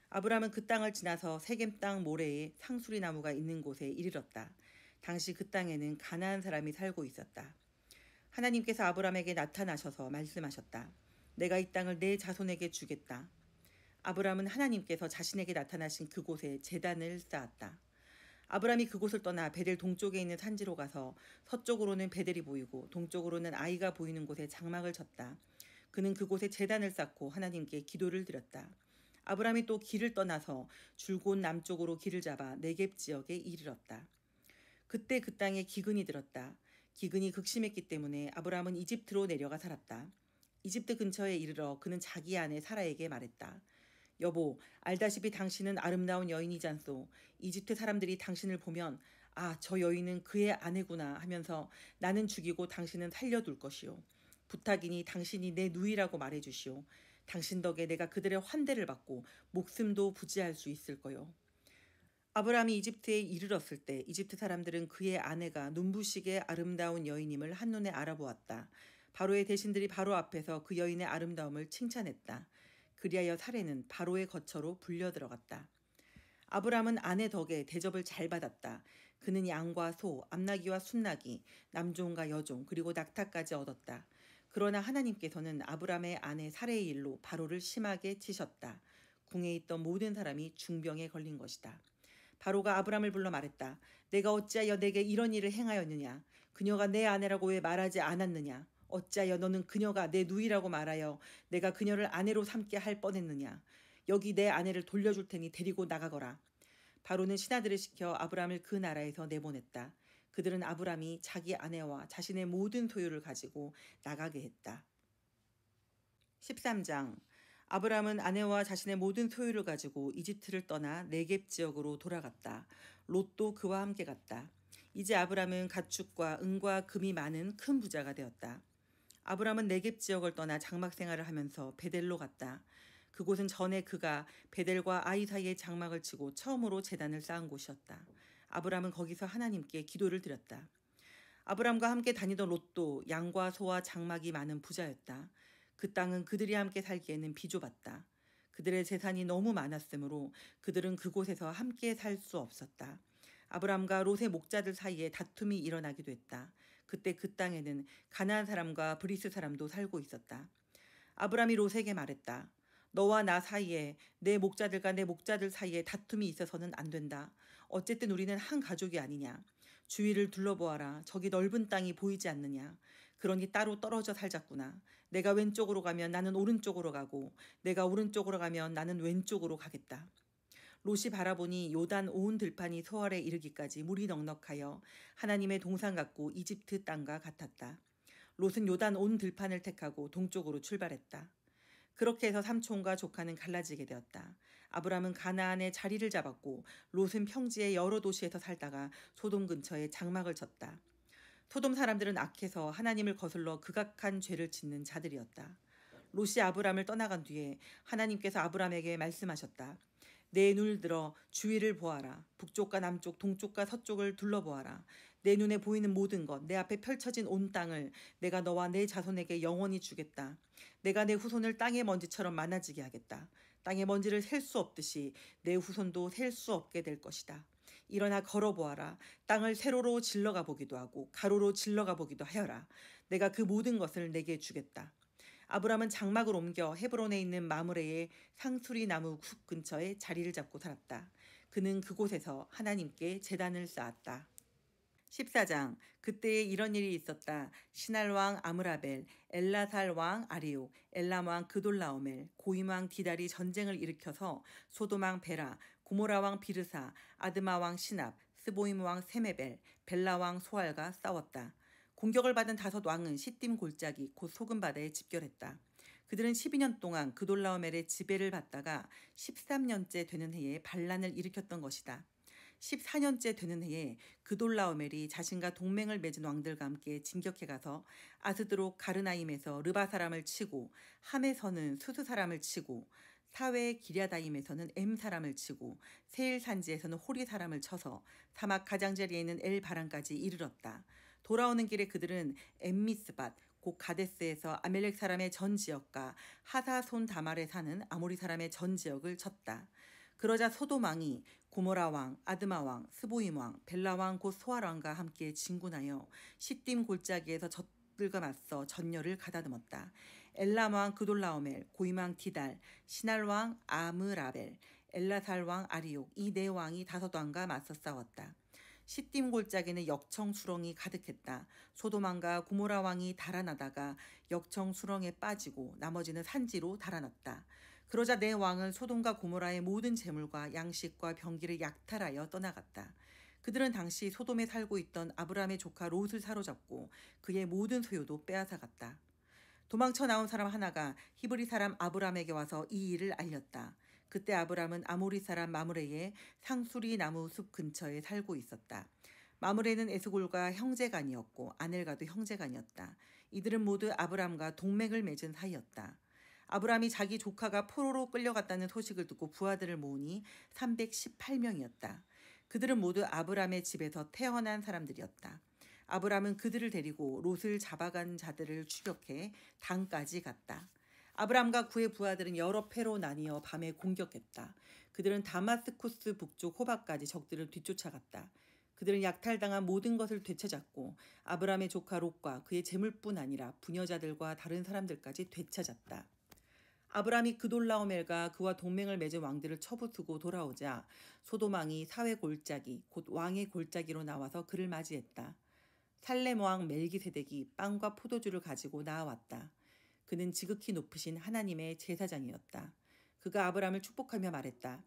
아브람은 그 땅을 지나서 세겜 땅 모래에 상수리 나무가 있는 곳에 이르렀다. 당시 그 땅에는 가나안 사람이 살고 있었다. 하나님께서 아브람에게 나타나셔서 말씀하셨다. 내가 이 땅을 내 자손에게 주겠다. 아브람은 하나님께서 자신에게 나타나신 그곳에 제단을 쌓았다. 아브람이 그곳을 떠나 베델 동쪽에 있는 산지로 가서 서쪽으로는 베델이 보이고 동쪽으로는 아이가 보이는 곳에 장막을 쳤다. 그는 그곳에 제단을 쌓고 하나님께 기도를 드렸다. 아브람이 또 길을 떠나서 줄곧 남쪽으로 길을 잡아 네겝 지역에 이르렀다. 그때 그 땅에 기근이 들었다. 기근이 극심했기 때문에 아브람은 이집트로 내려가 살았다. 이집트 근처에 이르러 그는 자기 아내 사라에게 말했다. 여보, 알다시피 당신은 아름다운 여인이잖소. 이집트 사람들이 당신을 보면 아, 저 여인은 그의 아내구나 하면서 나는 죽이고 당신은 살려둘 것이오. 부탁이니 당신이 내 누이라고 말해주시오. 당신 덕에 내가 그들의 환대를 받고 목숨도 부지할 수 있을 거요. 아브람이 이집트에 이르렀을 때 이집트 사람들은 그의 아내가 눈부시게 아름다운 여인임을 한눈에 알아보았다. 바로의 대신들이 바로 앞에서 그 여인의 아름다움을 칭찬했다. 그리하여 사레는 바로의 거처로 불려 들어갔다. 아브람은 아내 덕에 대접을 잘 받았다. 그는 양과 소, 암나귀와 순나귀, 남종과 여종, 그리고 낙타까지 얻었다. 그러나 하나님께서는 아브람의 아내 사레의 일로 바로를 심하게 치셨다. 궁에 있던 모든 사람이 중병에 걸린 것이다. 바로가 아브람을 불러 말했다. 내가 어찌하여 내게 이런 일을 행하였느냐? 그녀가 내 아내라고 왜 말하지 않았느냐? 어찌하여 너는 그녀가 내 누이라고 말하여 내가 그녀를 아내로 삼게 할 뻔했느냐? 여기 내 아내를 돌려줄 테니 데리고 나가거라. 바로는 신하들을 시켜 아브람을 그 나라에서 내보냈다. 그들은 아브람이 자기 아내와 자신의 모든 소유를 가지고 나가게 했다. 13장. 아브람은 아내와 자신의 모든 소유를 가지고 이집트를 떠나 네겝 지역으로 돌아갔다. 롯도 그와 함께 갔다. 이제 아브람은 가축과 은과 금이 많은 큰 부자가 되었다. 아브람은 네겝 지역을 떠나 장막 생활을 하면서 베델로 갔다. 그곳은 전에 그가 베델과 아이 사이에 장막을 치고 처음으로 제단을 쌓은 곳이었다. 아브람은 거기서 하나님께 기도를 드렸다. 아브람과 함께 다니던 롯도 양과 소와 장막이 많은 부자였다. 그 땅은 그들이 함께 살기에는 비좁았다. 그들의 재산이 너무 많았으므로 그들은 그곳에서 함께 살 수 없었다. 아브람과 롯의 목자들 사이에 다툼이 일어나기도 했다. 그때 그 땅에는 가나안 사람과 브리스 사람도 살고 있었다. 아브람이 롯에게 말했다. 너와 나 사이에 내 목자들과 내 목자들 사이에 다툼이 있어서는 안 된다. 어쨌든 우리는 한 가족이 아니냐. 주위를 둘러보아라. 저기 넓은 땅이 보이지 않느냐. 그러니 따로 떨어져 살자꾸나. 내가 왼쪽으로 가면 나는 오른쪽으로 가고 내가 오른쪽으로 가면 나는 왼쪽으로 가겠다. 롯이 바라보니 요단 온 들판이 소알에 이르기까지 물이 넉넉하여 하나님의 동산 같고 이집트 땅과 같았다. 롯은 요단 온 들판을 택하고 동쪽으로 출발했다. 그렇게 해서 삼촌과 조카는 갈라지게 되었다. 아브람은 가나안에 자리를 잡았고 롯은 평지의 여러 도시에서 살다가 소돔 근처에 장막을 쳤다. 소돔 사람들은 악해서 하나님을 거슬러 극악한 죄를 짓는 자들이었다. 롯이 아브람을 떠나간 뒤에 하나님께서 아브람에게 말씀하셨다. 내 눈을 들어 주위를 보아라. 북쪽과 남쪽, 동쪽과 서쪽을 둘러보아라. 내 눈에 보이는 모든 것, 내 앞에 펼쳐진 온 땅을 내가 너와 내 자손에게 영원히 주겠다. 내가 내 후손을 땅의 먼지처럼 많아지게 하겠다. 땅의 먼지를 셀 수 없듯이 내 후손도 셀 수 없게 될 것이다. 일어나 걸어보아라. 땅을 세로로 질러가 보기도 하고 가로로 질러가 보기도 하여라. 내가 그 모든 것을 내게 주겠다. 아브람은 장막을 옮겨 헤브론에 있는 마므레의 상수리 나무 숲 근처에 자리를 잡고 살았다. 그는 그곳에서 하나님께 제단을 쌓았다. 14장. 그때에 이런 일이 있었다. 시날 왕 아므라벨, 엘라살 왕 아리옥, 엘람 왕 그돌라오멜, 고임 왕 디달이 전쟁을 일으켜서 소돔 왕 베라, 고모라 왕 비르사, 아드마 왕 시납, 스보임 왕 세메벨, 벨라 왕 소알과 싸웠다. 공격을 받은 다섯 왕은 시딤 골짜기 곧 소금바다에 집결했다. 그들은 12년 동안 그돌라오멜의 지배를 받다가 13년째 되는 해에 반란을 일으켰던 것이다. 14년째 되는 해에 그돌라오멜이 자신과 동맹을 맺은 왕들과 함께 진격해 가서 아스드로 가르나임에서 르바 사람을 치고 함에서는 수스 사람을 치고 사외 기랴다임에서는 엠 사람을 치고 세일 산지에서는 호리 사람을 쳐서 사막 가장자리에 있는 엘 바란까지 이르렀다. 돌아오는 길에 그들은 엠미스밭 곧 가데스에서 아멜렉 사람의 전 지역과 하사손 다말에 사는 아모리 사람의 전 지역을 쳤다. 그러자 소돔 왕이 고모라 왕, 아드마 왕, 스보임 왕, 벨라 왕 곧 소알 왕과 함께 진군하여 시딤 골짜기에서 적들과 맞서 전열을 가다듬었다. 엘람 왕 그돌라오멜, 고임 왕 디달, 시날 왕 아므라벨, 엘라살 왕 아리옥 이 네 왕이 다섯 왕과 맞서 싸웠다. 시딤 골짜기는 역청 수렁이 가득했다. 소돔 왕과 고모라 왕이 달아나다가 역청 수렁에 빠지고 나머지는 산지로 달아났다. 그러자 네 왕은 소돔과 고모라의 모든 재물과 양식과 병기를 약탈하여 떠나갔다. 그들은 당시 소돔에 살고 있던 아브람의 조카 롯을 사로잡고 그의 모든 소유도 빼앗아갔다. 도망쳐 나온 사람 하나가 히브리 사람 아브람에게 와서 이 일을 알렸다. 그때 아브람은 아모리 사람 마므레의 상수리 나무 숲 근처에 살고 있었다. 마므레는 에스골과 형제간이었고 아넬과도 형제간이었다. 이들은 모두 아브람과 동맹을 맺은 사이였다. 아브람이 자기 조카가 포로로 끌려갔다는 소식을 듣고 부하들을 모으니 318명이었다. 그들은 모두 아브람의 집에서 태어난 사람들이었다. 아브람은 그들을 데리고 롯을 잡아간 자들을 추격해 단까지 갔다. 아브람과 그의 부하들은 여러 패로 나뉘어 밤에 공격했다. 그들은 다마스코스 북쪽 호박까지 적들을 뒤쫓아갔다. 그들은 약탈당한 모든 것을 되찾았고 아브람의 조카 롯과 그의 재물뿐 아니라 부녀자들과 다른 사람들까지 되찾았다. 아브람이 그돌라오멜과 그와 동맹을 맺은 왕들을 쳐부수고 돌아오자 소돔 왕이 사회 골짜기 곧 왕의 골짜기로 나와서 그를 맞이했다. 살렘 왕 멜기세덱이 빵과 포도주를 가지고 나아왔다. 그는 지극히 높으신 하나님의 제사장이었다. 그가 아브람을 축복하며 말했다.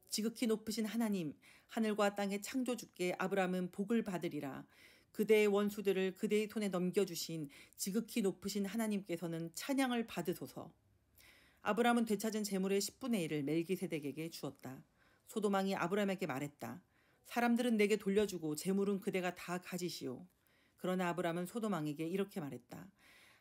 지극히 높으신 하나님, 하늘과 땅의 창조주께 아브람은 복을 받으리라. 그대의 원수들을 그대의 손에 넘겨주신 지극히 높으신 하나님께서는 찬양을 받으소서. 아브람은 되찾은 재물의 10분의 1을 멜기세덱에게 주었다. 소돔 왕이 아브람에게 말했다. 사람들은 내게 돌려주고 재물은 그대가 다 가지시오. 그러나 아브람은 소돔 왕에게 이렇게 말했다.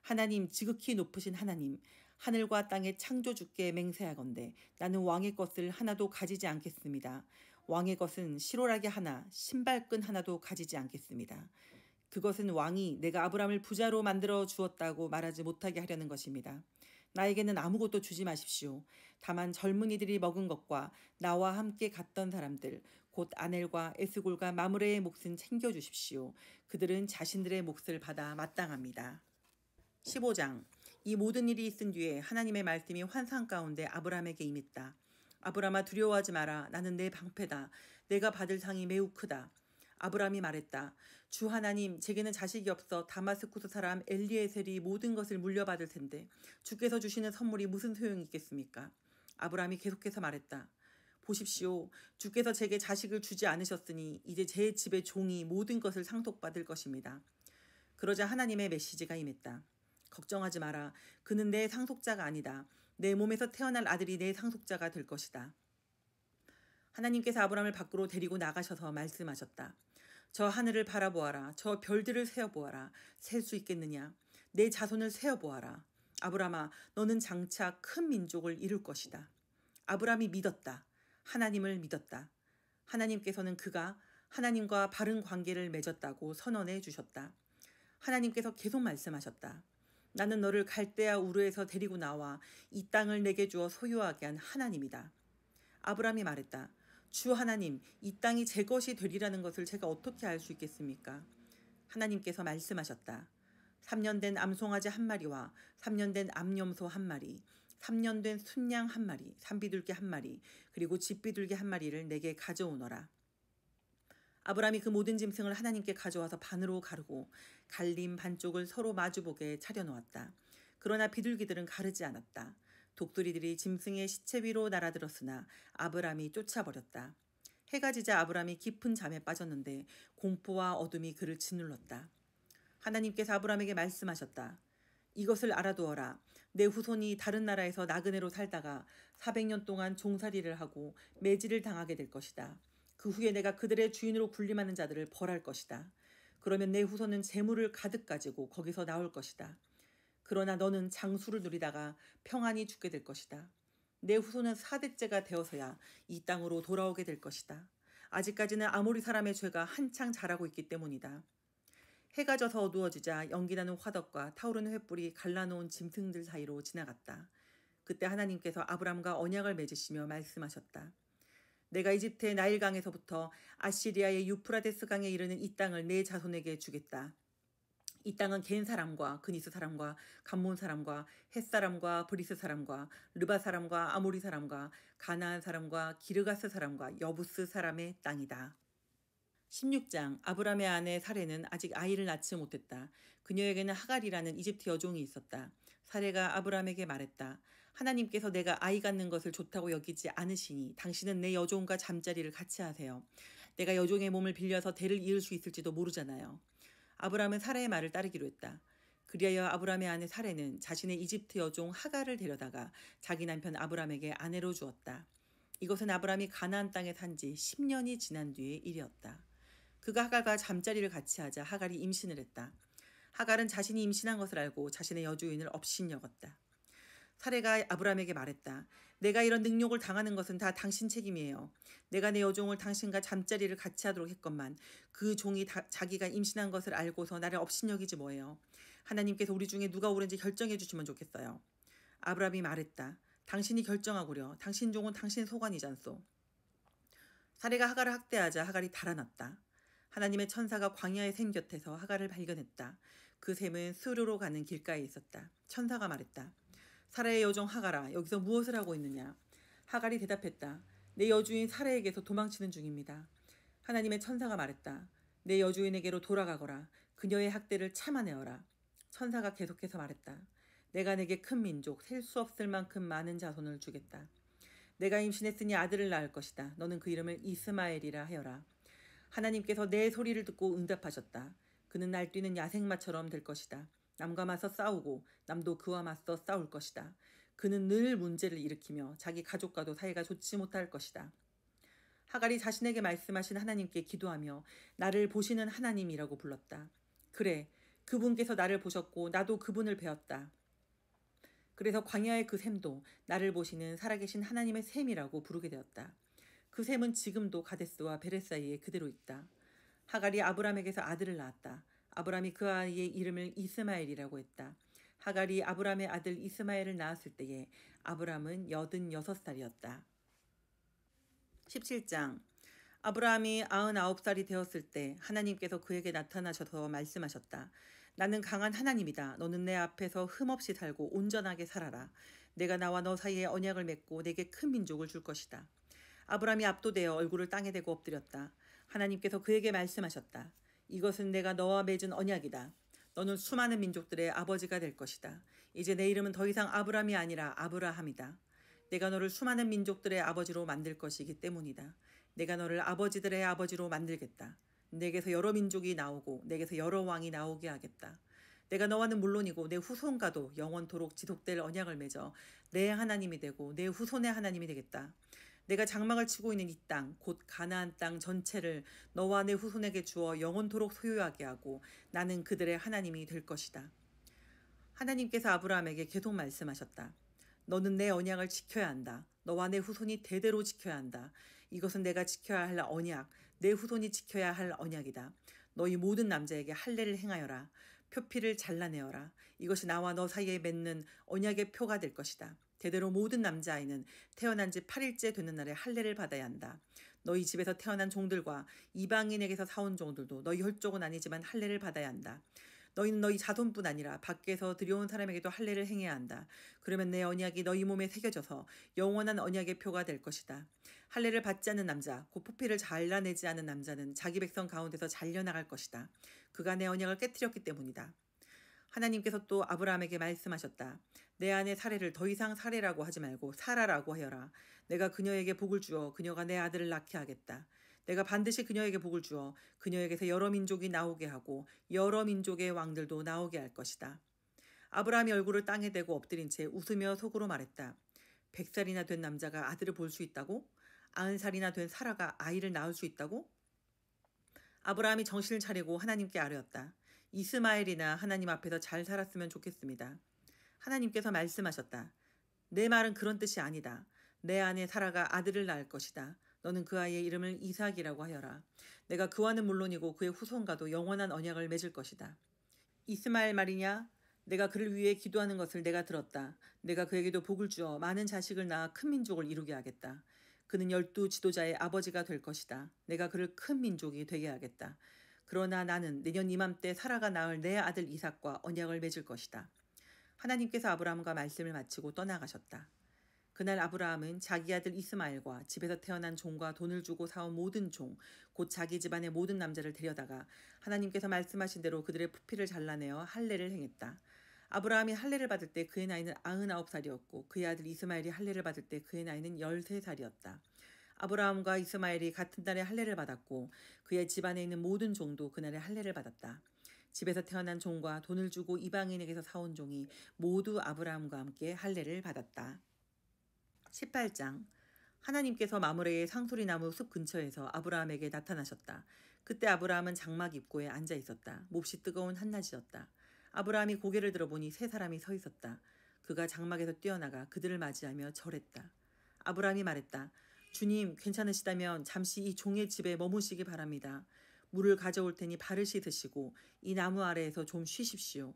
하나님, 지극히 높으신 하나님, 하늘과 땅의 창조주께 맹세하건대 나는 왕의 것을 하나도 가지지 않겠습니다. 왕의 것은 시로라기 하나, 신발끈 하나도 가지지 않겠습니다. 그것은 왕이 내가 아브람을 부자로 만들어 주었다고 말하지 못하게 하려는 것입니다. 나에게는 아무것도 주지 마십시오. 다만 젊은이들이 먹은 것과 나와 함께 갔던 사람들, 곧 아넬과 에스골과 마므레의 몫은 챙겨주십시오. 그들은 자신들의 몫을 받아 마땅합니다. 15장. 이 모든 일이 있은 뒤에 하나님의 말씀이 환상 가운데 아브라함에게 임했다. 아브라함아 두려워하지 마라. 나는 내 방패다. 내가 받을 상이 매우 크다. 아브라함이 말했다. 주 하나님, 제게는 자식이 없어 다마스쿠스 사람 엘리에셀이 모든 것을 물려받을 텐데 주께서 주시는 선물이 무슨 소용이 있겠습니까? 아브라함이 계속해서 말했다. 보십시오. 주께서 제게 자식을 주지 않으셨으니 이제 제 집의 종이 모든 것을 상속받을 것입니다. 그러자 하나님의 메시지가 임했다. 걱정하지 마라. 그는 내 상속자가 아니다. 내 몸에서 태어날 아들이 내 상속자가 될 것이다. 하나님께서 아브라함을 밖으로 데리고 나가셔서 말씀하셨다. 저 하늘을 바라보아라. 저 별들을 세어보아라. 셀 수 있겠느냐? 내 자손을 세어보아라. 아브라함아, 너는 장차 큰 민족을 이룰 것이다. 아브라함이 믿었다. 하나님을 믿었다. 하나님께서는 그가 하나님과 바른 관계를 맺었다고 선언해 주셨다. 하나님께서 계속 말씀하셨다. 나는 너를 갈대아 우르에서 데리고 나와 이 땅을 내게 주어 소유하게 한 하나님이다. 아브라함이 말했다. 주 하나님, 이 땅이 제 것이 되리라는 것을 제가 어떻게 알 수 있겠습니까? 하나님께서 말씀하셨다. 3년 된 암송아지 한 마리와 3년 된 암염소 한 마리, 3년 된 순양 한 마리, 산비둘기 한 마리, 그리고 집비둘기 한 마리를 내게 가져오너라. 아브라함이 그 모든 짐승을 하나님께 가져와서 반으로 가르고 갈림 반쪽을 서로 마주보게 차려놓았다. 그러나 비둘기들은 가르지 않았다. 독수리들이 짐승의 시체 위로 날아들었으나 아브라함이 쫓아버렸다. 해가 지자 아브라함이 깊은 잠에 빠졌는데 공포와 어둠이 그를 짓눌렀다. 하나님께서 아브라함에게 말씀하셨다. 이것을 알아두어라. 내 후손이 다른 나라에서 나그네로 살다가 400년 동안 종살이를 하고 매질을 당하게 될 것이다. 그 후에 내가 그들의 주인으로 군림하는 자들을 벌할 것이다. 그러면 내 후손은 재물을 가득 가지고 거기서 나올 것이다. 그러나 너는 장수를 누리다가 평안히 죽게 될 것이다. 내 후손은 4대째가 되어서야 이 땅으로 돌아오게 될 것이다. 아직까지는 아모리 사람의 죄가 한창 자라고 있기 때문이다. 해가 져서 어두워지자 연기나는 화덕과 타오르는 횃불이 갈라놓은 짐승들 사이로 지나갔다. 그때 하나님께서 아브람과 언약을 맺으시며 말씀하셨다. 내가 이집트의 나일강에서부터 아시리아의 유프라데스 강에 이르는 이 땅을 내 자손에게 주겠다. 이 땅은 겐 사람과 그니스 사람과 감몬 사람과 헷 사람과 브리스 사람과 르바 사람과 아모리 사람과 가나안 사람과 기르가스 사람과 여부스 사람의 땅이다. 16장 아브람의 아내 사레는 아직 아이를 낳지 못했다. 그녀에게는 하갈이라는 이집트 여종이 있었다. 사레가 아브람에게 말했다. 하나님께서 내가 아이 갖는 것을 좋다고 여기지 않으시니 당신은 내 여종과 잠자리를 같이 하세요. 내가 여종의 몸을 빌려서 대를 이을 수 있을지도 모르잖아요. 아브람은 사레의 말을 따르기로 했다. 그리하여 아브람의 아내 사레는 자신의 이집트 여종 하갈을 데려다가 자기 남편 아브람에게 아내로 주었다. 이것은 아브람이 가나안 땅에 산 지 10년이 지난 뒤의 일이었다. 그가 하갈과 잠자리를 같이 하자 하갈이 임신을 했다. 하갈은 자신이 임신한 것을 알고 자신의 여주인을 업신여겼다. 사레가 아브람에게 말했다. 내가 이런 능욕을 당하는 것은 다 당신 책임이에요. 내가 내 여종을 당신과 잠자리를 같이 하도록 했건만 그 종이 자기가 임신한 것을 알고서 나를 업신여기지 뭐예요. 하나님께서 우리 중에 누가 옳은지 결정해 주시면 좋겠어요. 아브람이 말했다. 당신이 결정하구려. 당신 종은 당신 소관이잖소. 사레가 하갈을 학대하자 하갈이 달아났다. 하나님의 천사가 광야의 샘 곁에서 하갈을 발견했다. 그 샘은 수르로 가는 길가에 있었다. 천사가 말했다. 사라의 여종 하갈아, 여기서 무엇을 하고 있느냐? 하갈이 대답했다. 내 여주인 사라에게서 도망치는 중입니다. 하나님의 천사가 말했다. 내 여주인에게로 돌아가거라. 그녀의 학대를 참아내어라. 천사가 계속해서 말했다. 내가 내게 큰 민족, 셀 수 없을 만큼 많은 자손을 주겠다. 내가 임신했으니 아들을 낳을 것이다. 너는 그 이름을 이스마엘이라 하여라. 하나님께서 내 소리를 듣고 응답하셨다. 그는 날뛰는 야생마처럼 될 것이다. 남과 맞서 싸우고 남도 그와 맞서 싸울 것이다. 그는 늘 문제를 일으키며 자기 가족과도 사이가 좋지 못할 것이다. 하갈이 자신에게 말씀하신 하나님께 기도하며 나를 보시는 하나님이라고 불렀다. 그래, 그분께서 나를 보셨고 나도 그분을 배웠다. 그래서 광야의 그 샘도 나를 보시는 살아계신 하나님의 샘이라고 부르게 되었다. 그 샘은 지금도 가데스와 베레 사이에 그대로 있다. 하갈이 아브람에게서 아들을 낳았다. 아브람이 그 아이의 이름을 이스마엘이라고 했다. 하갈이 아브람의 아들 이스마엘을 낳았을 때에 아브람은 86살이었다. 17장 아브라함이 99살이 되었을 때 하나님께서 그에게 나타나셔서 말씀하셨다. 나는 강한 하나님이다. 너는 내 앞에서 흠없이 살고 온전하게 살아라. 내가 나와 너 사이에 언약을 맺고 내게 큰 민족을 줄 것이다. 아브라함이 압도되어 얼굴을 땅에 대고 엎드렸다. 하나님께서 그에게 말씀하셨다. 이것은 내가 너와 맺은 언약이다. 너는 수많은 민족들의 아버지가 될 것이다. 이제 내 이름은 더 이상 아브람이 아니라 아브라함이다. 내가 너를 수많은 민족들의 아버지로 만들 것이기 때문이다. 내가 너를 아버지들의 아버지로 만들겠다. 내게서 여러 민족이 나오고 내게서 여러 왕이 나오게 하겠다. 내가 너와는 물론이고 내 후손과도 영원토록 지속될 언약을 맺어 내 하나님이 되고 내 후손의 하나님이 되겠다. 내가 장막을 치고 있는 이 땅, 곧 가나안 땅 전체를 너와 내 후손에게 주어 영원토록 소유하게 하고 나는 그들의 하나님이 될 것이다. 하나님께서 아브라함에게 계속 말씀하셨다. 너는 내 언약을 지켜야 한다. 너와 내 후손이 대대로 지켜야 한다. 이것은 내가 지켜야 할 언약, 내 후손이 지켜야 할 언약이다. 너희 모든 남자에게 할례를 행하여라. 표피를 잘라내어라. 이것이 나와 너 사이에 맺는 언약의 표가 될 것이다. 대대로 모든 남자아이는 태어난 지 8일째 되는 날에 할례를 받아야 한다. 너희 집에서 태어난 종들과 이방인에게서 사온 종들도 너희 혈족은 아니지만 할례를 받아야 한다. 너희는 너희 자손뿐 아니라 밖에서 들여온 사람에게도 할례를 행해야 한다. 그러면 내 언약이 너희 몸에 새겨져서 영원한 언약의 표가 될 것이다. 할례를 받지 않는 남자, 곧 포피를 잘라내지 않은 남자는 자기 백성 가운데서 잘려나갈 것이다. 그가 내 언약을 깨뜨렸기 때문이다. 하나님께서 또 아브라함에게 말씀하셨다. 내 아내 사례를 더 이상 사례라고 하지 말고 사라라고 하여라. 내가 그녀에게 복을 주어 그녀가 내 아들을 낳게 하겠다. 내가 반드시 그녀에게 복을 주어 그녀에게서 여러 민족이 나오게 하고 여러 민족의 왕들도 나오게 할 것이다. 아브라함이 얼굴을 땅에 대고 엎드린 채 웃으며 속으로 말했다. 100살이나 된 남자가 아들을 볼 수 있다고? 90살이나 된 사라가 아이를 낳을 수 있다고? 아브라함이 정신을 차리고 하나님께 아뢰었다. 이스마엘이나 하나님 앞에서 잘 살았으면 좋겠습니다. 하나님께서 말씀하셨다. 내 말은 그런 뜻이 아니다. 내 아내 사라가 아들을 낳을 것이다. 너는 그 아이의 이름을 이삭이라고 하여라. 내가 그와는 물론이고 그의 후손과도 영원한 언약을 맺을 것이다. 이스마엘 말이냐? 내가 그를 위해 기도하는 것을 내가 들었다. 내가 그에게도 복을 주어 많은 자식을 낳아 큰 민족을 이루게 하겠다. 그는 12 지도자의 아버지가 될 것이다. 내가 그를 큰 민족이 되게 하겠다. 그러나 나는 내년 이맘때 사라가 낳을 내 아들 이삭과 언약을 맺을 것이다. 하나님께서 아브라함과 말씀을 마치고 떠나가셨다. 그날 아브라함은 자기 아들 이스마엘과 집에서 태어난 종과 돈을 주고 사온 모든 종, 곧 자기 집안의 모든 남자를 데려다가 하나님께서 말씀하신 대로 그들의 부피를 잘라내어 할례를 행했다. 아브라함이 할례를 받을 때 그의 나이는 99살이었고 그의 아들 이스마엘이 할례를 받을 때 그의 나이는 13살이었다. 아브라함과 이스마엘이 같은 날에 할례를 받았고 그의 집안에 있는 모든 종도 그날에 할례를 받았다. 집에서 태어난 종과 돈을 주고 이방인에게서 사온 종이 모두 아브라함과 함께 할례를 받았다. 18장. 하나님께서 마므레의 상수리나무 숲 근처에서 아브라함에게 나타나셨다. 그때 아브라함은 장막 입구에 앉아 있었다. 몹시 뜨거운 한낮이었다. 아브라함이 고개를 들어보니 세 사람이 서 있었다. 그가 장막에서 뛰어나가 그들을 맞이하며 절했다. 아브라함이 말했다. 주님, 괜찮으시다면 잠시 이 종의 집에 머무시기 바랍니다. 물을 가져올 테니 발을 씻으시고 이 나무 아래에서 좀 쉬십시오.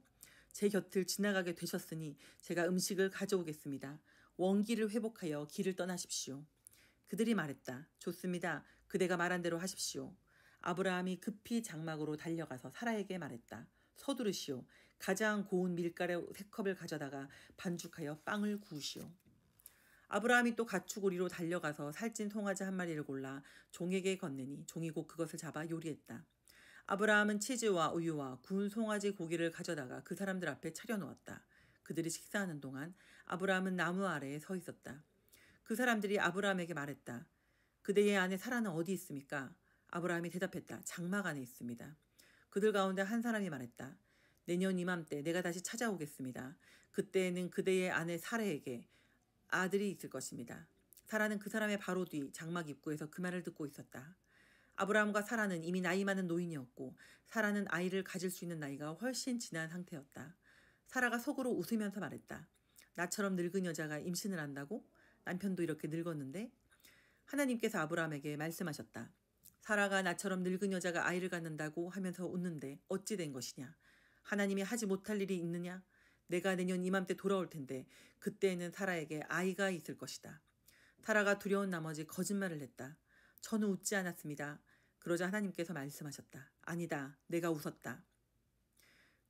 제 곁을 지나가게 되셨으니 제가 음식을 가져오겠습니다. 원기를 회복하여 길을 떠나십시오. 그들이 말했다. 좋습니다. 그대가 말한 대로 하십시오. 아브라함이 급히 장막으로 달려가서 사라에게 말했다. 서두르시오. 가장 고운 밀가루 3컵을 가져다가 반죽하여 빵을 구우시오. 아브라함이 또 가축우리로 달려가서 살찐 송아지 한 마리를 골라 종에게 건네니 종이 곧 그것을 잡아 요리했다. 아브라함은 치즈와 우유와 구운 송아지 고기를 가져다가 그 사람들 앞에 차려놓았다. 그들이 식사하는 동안 아브라함은 나무 아래에 서 있었다. 그 사람들이 아브라함에게 말했다. 그대의 아내 사라는 어디 있습니까? 아브라함이 대답했다. 장막 안에 있습니다. 그들 가운데 한 사람이 말했다. 내년 이맘때 내가 다시 찾아오겠습니다. 그때에는 그대의 아내 사라에게 아들이 있을 것입니다. 사라는 그 사람의 바로 뒤 장막 입구에서 그 말을 듣고 있었다. 아브라함과 사라는 이미 나이 많은 노인이었고 사라는 아이를 가질 수 있는 나이가 훨씬 지난 상태였다. 사라가 속으로 웃으면서 말했다. 나처럼 늙은 여자가 임신을 한다고? 남편도 이렇게 늙었는데? 하나님께서 아브라함에게 말씀하셨다. 사라가 나처럼 늙은 여자가 아이를 갖는다고 하면서 웃는데 어찌 된 것이냐? 하나님이 하지 못할 일이 있느냐? 내가 내년 이맘때 돌아올 텐데 그때에는 사라에게 아이가 있을 것이다. 사라가 두려운 나머지 거짓말을 했다. 저는 웃지 않았습니다. 그러자 하나님께서 말씀하셨다. 아니다. 내가 웃었다.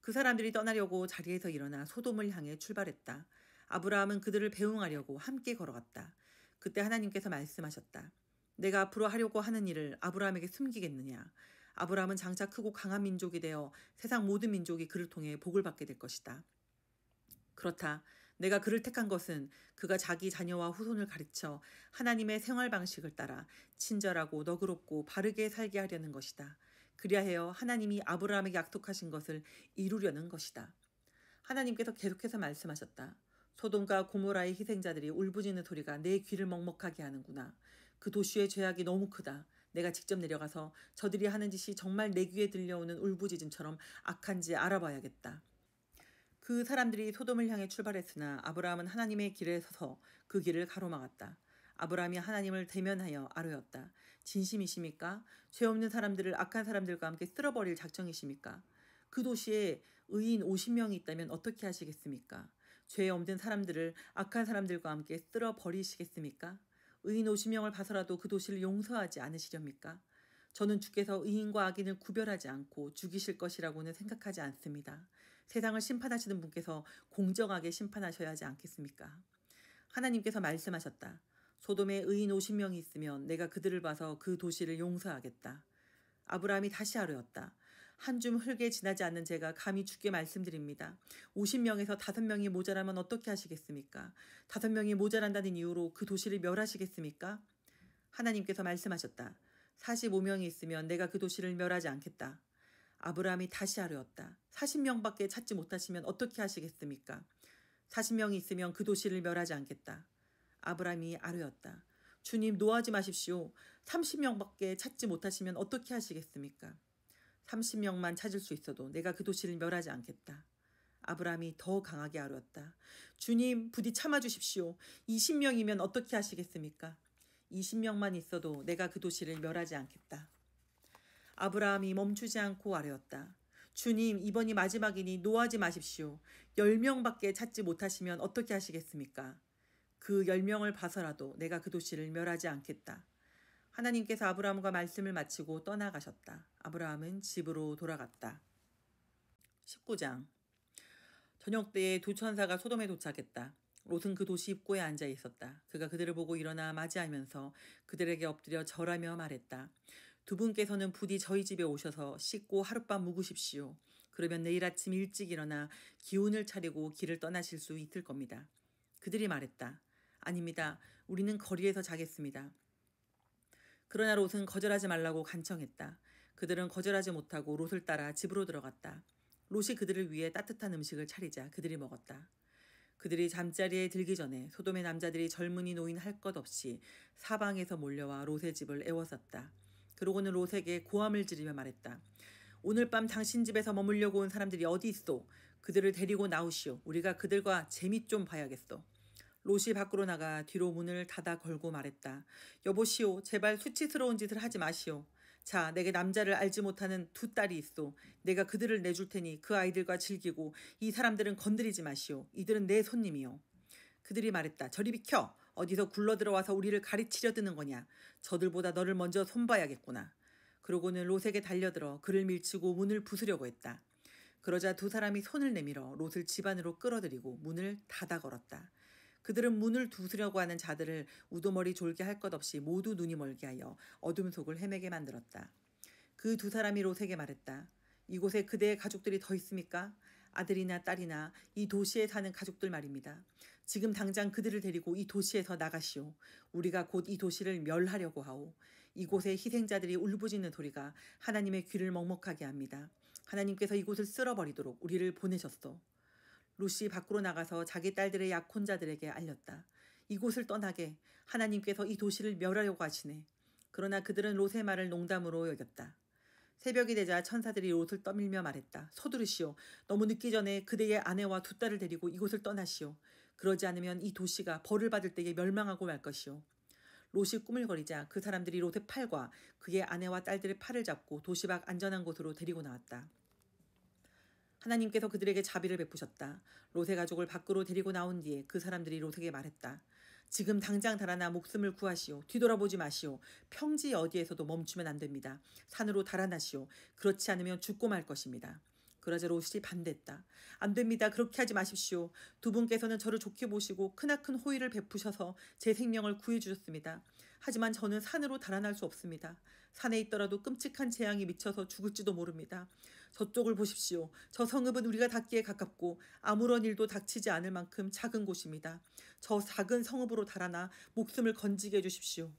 그 사람들이 떠나려고 자리에서 일어나 소돔을 향해 출발했다. 아브라함은 그들을 배웅하려고 함께 걸어갔다. 그때 하나님께서 말씀하셨다. 내가 앞으로 하려고 하는 일을 아브라함에게 숨기겠느냐. 아브라함은 장차 크고 강한 민족이 되어 세상 모든 민족이 그를 통해 복을 받게 될 것이다. 그렇다. 내가 그를 택한 것은 그가 자기 자녀와 후손을 가르쳐 하나님의 생활 방식을 따라 친절하고 너그럽고 바르게 살게 하려는 것이다. 그리하여 하나님이 아브라함에게 약속하신 것을 이루려는 것이다. 하나님께서 계속해서 말씀하셨다. 소돔과 고모라의 희생자들이 울부짖는 소리가 내 귀를 먹먹하게 하는구나. 그 도시의 죄악이 너무 크다. 내가 직접 내려가서 저들이 하는 짓이 정말 내 귀에 들려오는 울부짖음처럼 악한지 알아봐야겠다. 그 사람들이 소돔을 향해 출발했으나 아브라함은 하나님의 길에 서서 그 길을 가로막았다. 아브라함이 하나님을 대면하여 아뢰었다. 진심이십니까? 죄 없는 사람들을 악한 사람들과 함께 쓸어버릴 작정이십니까? 그 도시에 의인 50명이 있다면 어떻게 하시겠습니까? 죄 없는 사람들을 악한 사람들과 함께 쓸어버리시겠습니까? 의인 50명을 봐서라도 그 도시를 용서하지 않으시렵니까? 저는 주께서 의인과 악인을 구별하지 않고 죽이실 것이라고는 생각하지 않습니다. 세상을 심판하시는 분께서 공정하게 심판하셔야 하지 않겠습니까? 하나님께서 말씀하셨다. 소돔에 의인 50명이 있으면 내가 그들을 봐서 그 도시를 용서하겠다. 아브라함이 다시 아뢰었다. 한 줌 흙에 지나지 않는 제가 감히 주께 말씀드립니다. 50명에서 5명이 모자라면 어떻게 하시겠습니까? 5명이 모자란다는 이유로 그 도시를 멸하시겠습니까? 하나님께서 말씀하셨다. 45명이 있으면 내가 그 도시를 멸하지 않겠다. 아브라함이 다시 아뢰었다. 40명밖에 찾지 못하시면 어떻게 하시겠습니까? 40명이 있으면 그 도시를 멸하지 않겠다. 아브라함이 아뢰었다. 주님 노하지 마십시오. 30명밖에 찾지 못하시면 어떻게 하시겠습니까? 30명만 찾을 수 있어도 내가 그 도시를 멸하지 않겠다. 아브라함이 더 강하게 아뢰었다. 주님 부디 참아주십시오. 20명이면 어떻게 하시겠습니까? 20명만 있어도 내가 그 도시를 멸하지 않겠다. 아브라함이 멈추지 않고 아뢰었다. 주님 이번이 마지막이니 노하지 마십시오. 10명밖에 찾지 못하시면 어떻게 하시겠습니까? 그 10명을 봐서라도 내가 그 도시를 멸하지 않겠다. 하나님께서 아브라함과 말씀을 마치고 떠나가셨다. 아브라함은 집으로 돌아갔다. 19장. 저녁 때에 두 천사가 소돔에 도착했다. 롯은 그 도시 입구에 앉아 있었다. 그가 그들을 보고 일어나 맞이하면서 그들에게 엎드려 절하며 말했다. 두 분께서는 부디 저희 집에 오셔서 씻고 하룻밤 묵으십시오. 그러면 내일 아침 일찍 일어나 기운을 차리고 길을 떠나실 수 있을 겁니다. 그들이 말했다. 아닙니다. 우리는 거리에서 자겠습니다. 그러나 롯은 거절하지 말라고 간청했다. 그들은 거절하지 못하고 롯을 따라 집으로 들어갔다. 롯이 그들을 위해 따뜻한 음식을 차리자 그들이 먹었다. 그들이 잠자리에 들기 전에 소돔의 남자들이 젊은이 노인 할 것 없이 사방에서 몰려와 롯의 집을 애워쌌다. 그러고는 롯에게 고함을 지르며 말했다. 오늘 밤 당신 집에서 머물려고 온 사람들이 어디 있소? 그들을 데리고 나오시오. 우리가 그들과 재미 좀 봐야겠소. 롯이 밖으로 나가 뒤로 문을 닫아 걸고 말했다. 여보시오, 제발 수치스러운 짓을 하지 마시오. 자, 내게 남자를 알지 못하는 두 딸이 있소. 내가 그들을 내줄 테니 그 아이들과 즐기고 이 사람들은 건드리지 마시오. 이들은 내 손님이요. 그들이 말했다. 저리 비켜. 어디서 굴러들어와서 우리를 가르치려 드는 거냐. 저들보다 너를 먼저 손봐야겠구나. 그러고는 롯에게 달려들어 그를 밀치고 문을 부수려고 했다. 그러자 두 사람이 손을 내밀어 롯을 집 안으로 끌어들이고 문을 닫아 걸었다. 그들은 문을 두수려고 하는 자들을 우두머리 졸게 할 것 없이 모두 눈이 멀게 하여 어둠 속을 헤매게 만들었다. 그 두 사람이 롯에게 말했다. 이곳에 그대의 가족들이 더 있습니까? 아들이나 딸이나 이 도시에 사는 가족들 말입니다. 지금 당장 그들을 데리고 이 도시에서 나가시오. 우리가 곧 이 도시를 멸하려고 하오. 이곳의 희생자들이 울부짖는 소리가 하나님의 귀를 먹먹하게 합니다. 하나님께서 이곳을 쓸어버리도록 우리를 보내셨소. 롯이 밖으로 나가서 자기 딸들의 약혼자들에게 알렸다. 이곳을 떠나게 하나님께서 이 도시를 멸하려고 하시네. 그러나 그들은 롯의 말을 농담으로 여겼다. 새벽이 되자 천사들이 롯을 떠밀며 말했다. 서두르시오. 너무 늦기 전에 그대의 아내와 두 딸을 데리고 이곳을 떠나시오. 그러지 않으면 이 도시가 벌을 받을 때에 멸망하고 말 것이오. 롯이 꾸물거리자 그 사람들이 롯의 팔과 그의 아내와 딸들의 팔을 잡고 도시 밖 안전한 곳으로 데리고 나왔다. 하나님께서 그들에게 자비를 베푸셨다. 롯의 가족을 밖으로 데리고 나온 뒤에 그 사람들이 롯에게 말했다. 지금 당장 달아나 목숨을 구하시오. 뒤돌아보지 마시오. 평지 어디에서도 멈추면 안 됩니다. 산으로 달아나시오. 그렇지 않으면 죽고 말 것입니다. 그러자 롯이 반대했다. 안 됩니다. 그렇게 하지 마십시오. 두 분께서는 저를 좋게 보시고 크나큰 호의를 베푸셔서 제 생명을 구해주셨습니다. 하지만 저는 산으로 달아날 수 없습니다. 산에 있더라도 끔찍한 재앙이 미쳐서 죽을지도 모릅니다. 저쪽을 보십시오. 저 성읍은 우리가 닿기에 가깝고 아무런 일도 닥치지 않을 만큼 작은 곳입니다. 저 작은 성읍으로 달아나 목숨을 건지게 해주십시오.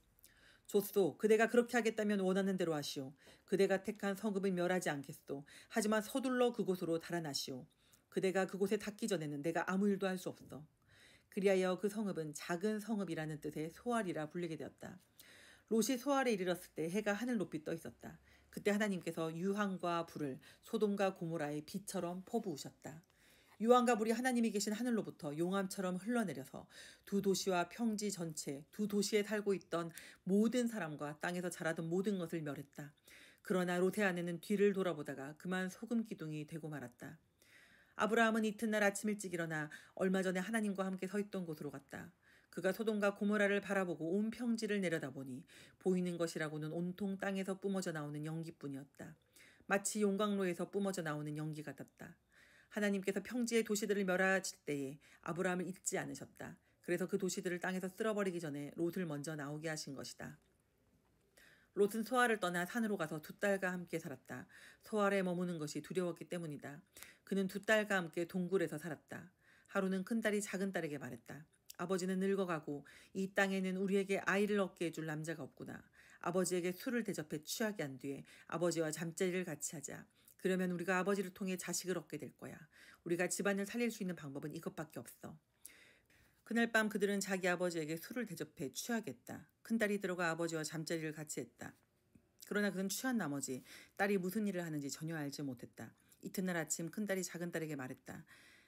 좋소. 그대가 그렇게 하겠다면 원하는 대로 하시오. 그대가 택한 성읍은 멸하지 않겠소. 하지만 서둘러 그곳으로 달아나시오. 그대가 그곳에 닿기 전에는 내가 아무 일도 할 수 없어. 그리하여 그 성읍은 작은 성읍이라는 뜻의 소알이라 불리게 되었다. 롯이 소알에 이르렀을 때 해가 하늘 높이 떠 있었다. 그때 하나님께서 유황과 불을 소돔과 고모라의 비처럼 퍼부으셨다. 유황과 불이 하나님이 계신 하늘로부터 용암처럼 흘러내려서 두 도시와 평지 전체, 두 도시에 살고 있던 모든 사람과 땅에서 자라던 모든 것을 멸했다. 그러나 롯의 아내는 뒤를 돌아보다가 그만 소금 기둥이 되고 말았다. 아브라함은 이튿날 아침 일찍 일어나 얼마 전에 하나님과 함께 서 있던 곳으로 갔다. 그가 소돔과 고모라를 바라보고 온 평지를 내려다보니 보이는 것이라고는 온통 땅에서 뿜어져 나오는 연기뿐이었다. 마치 용광로에서 뿜어져 나오는 연기 같았다. 하나님께서 평지의 도시들을 멸하실 때에 아브라함을 잊지 않으셨다. 그래서 그 도시들을 땅에서 쓸어버리기 전에 롯을 먼저 나오게 하신 것이다. 롯은 소알을 떠나 산으로 가서 두 딸과 함께 살았다. 소알에 머무는 것이 두려웠기 때문이다. 그는 두 딸과 함께 동굴에서 살았다. 하루는 큰딸이 작은딸에게 말했다. 아버지는 늙어가고 이 땅에는 우리에게 아이를 얻게 해줄 남자가 없구나. 아버지에게 술을 대접해 취하게 한 뒤에 아버지와 잠자리를 같이 하자. 그러면 우리가 아버지를 통해 자식을 얻게 될 거야. 우리가 집안을 살릴 수 있는 방법은 이것밖에 없어. 그날 밤 그들은 자기 아버지에게 술을 대접해 취하겠다. 큰딸이 들어가 아버지와 잠자리를 같이 했다. 그러나 그는 취한 나머지 딸이 무슨 일을 하는지 전혀 알지 못했다. 이튿날 아침 큰딸이 작은딸에게 말했다.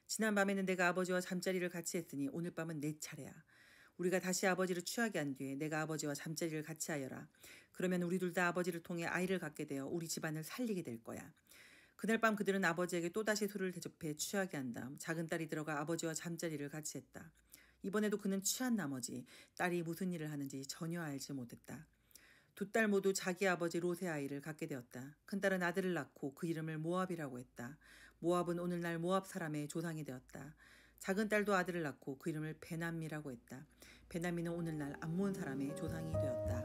지난 밤에는 내가 아버지와 잠자리를 같이 했으니 오늘 밤은 내 차례야. 우리가 다시 아버지를 취하게 한 뒤에 내가 아버지와 잠자리를 같이 하여라. 그러면 우리 둘 다 아버지를 통해 아이를 갖게 되어 우리 집안을 살리게 될 거야. 그날 밤 그들은 아버지에게 또다시 술을 대접해 취하게 한 다음 작은딸이 들어가 아버지와 잠자리를 같이 했다. 이번에도 그는 취한 나머지 딸이 무슨 일을 하는지 전혀 알지 못했다. 두 딸 모두 자기 아버지 롯의 아이를 갖게 되었다. 큰딸은 아들을 낳고 그 이름을 모압이라고 했다. 모압은 오늘날 모압 사람의 조상이 되었다. 작은 딸도 아들을 낳고 그 이름을 베남미라고 했다. 베남미는 오늘날 암몬 사람의 조상이 되었다.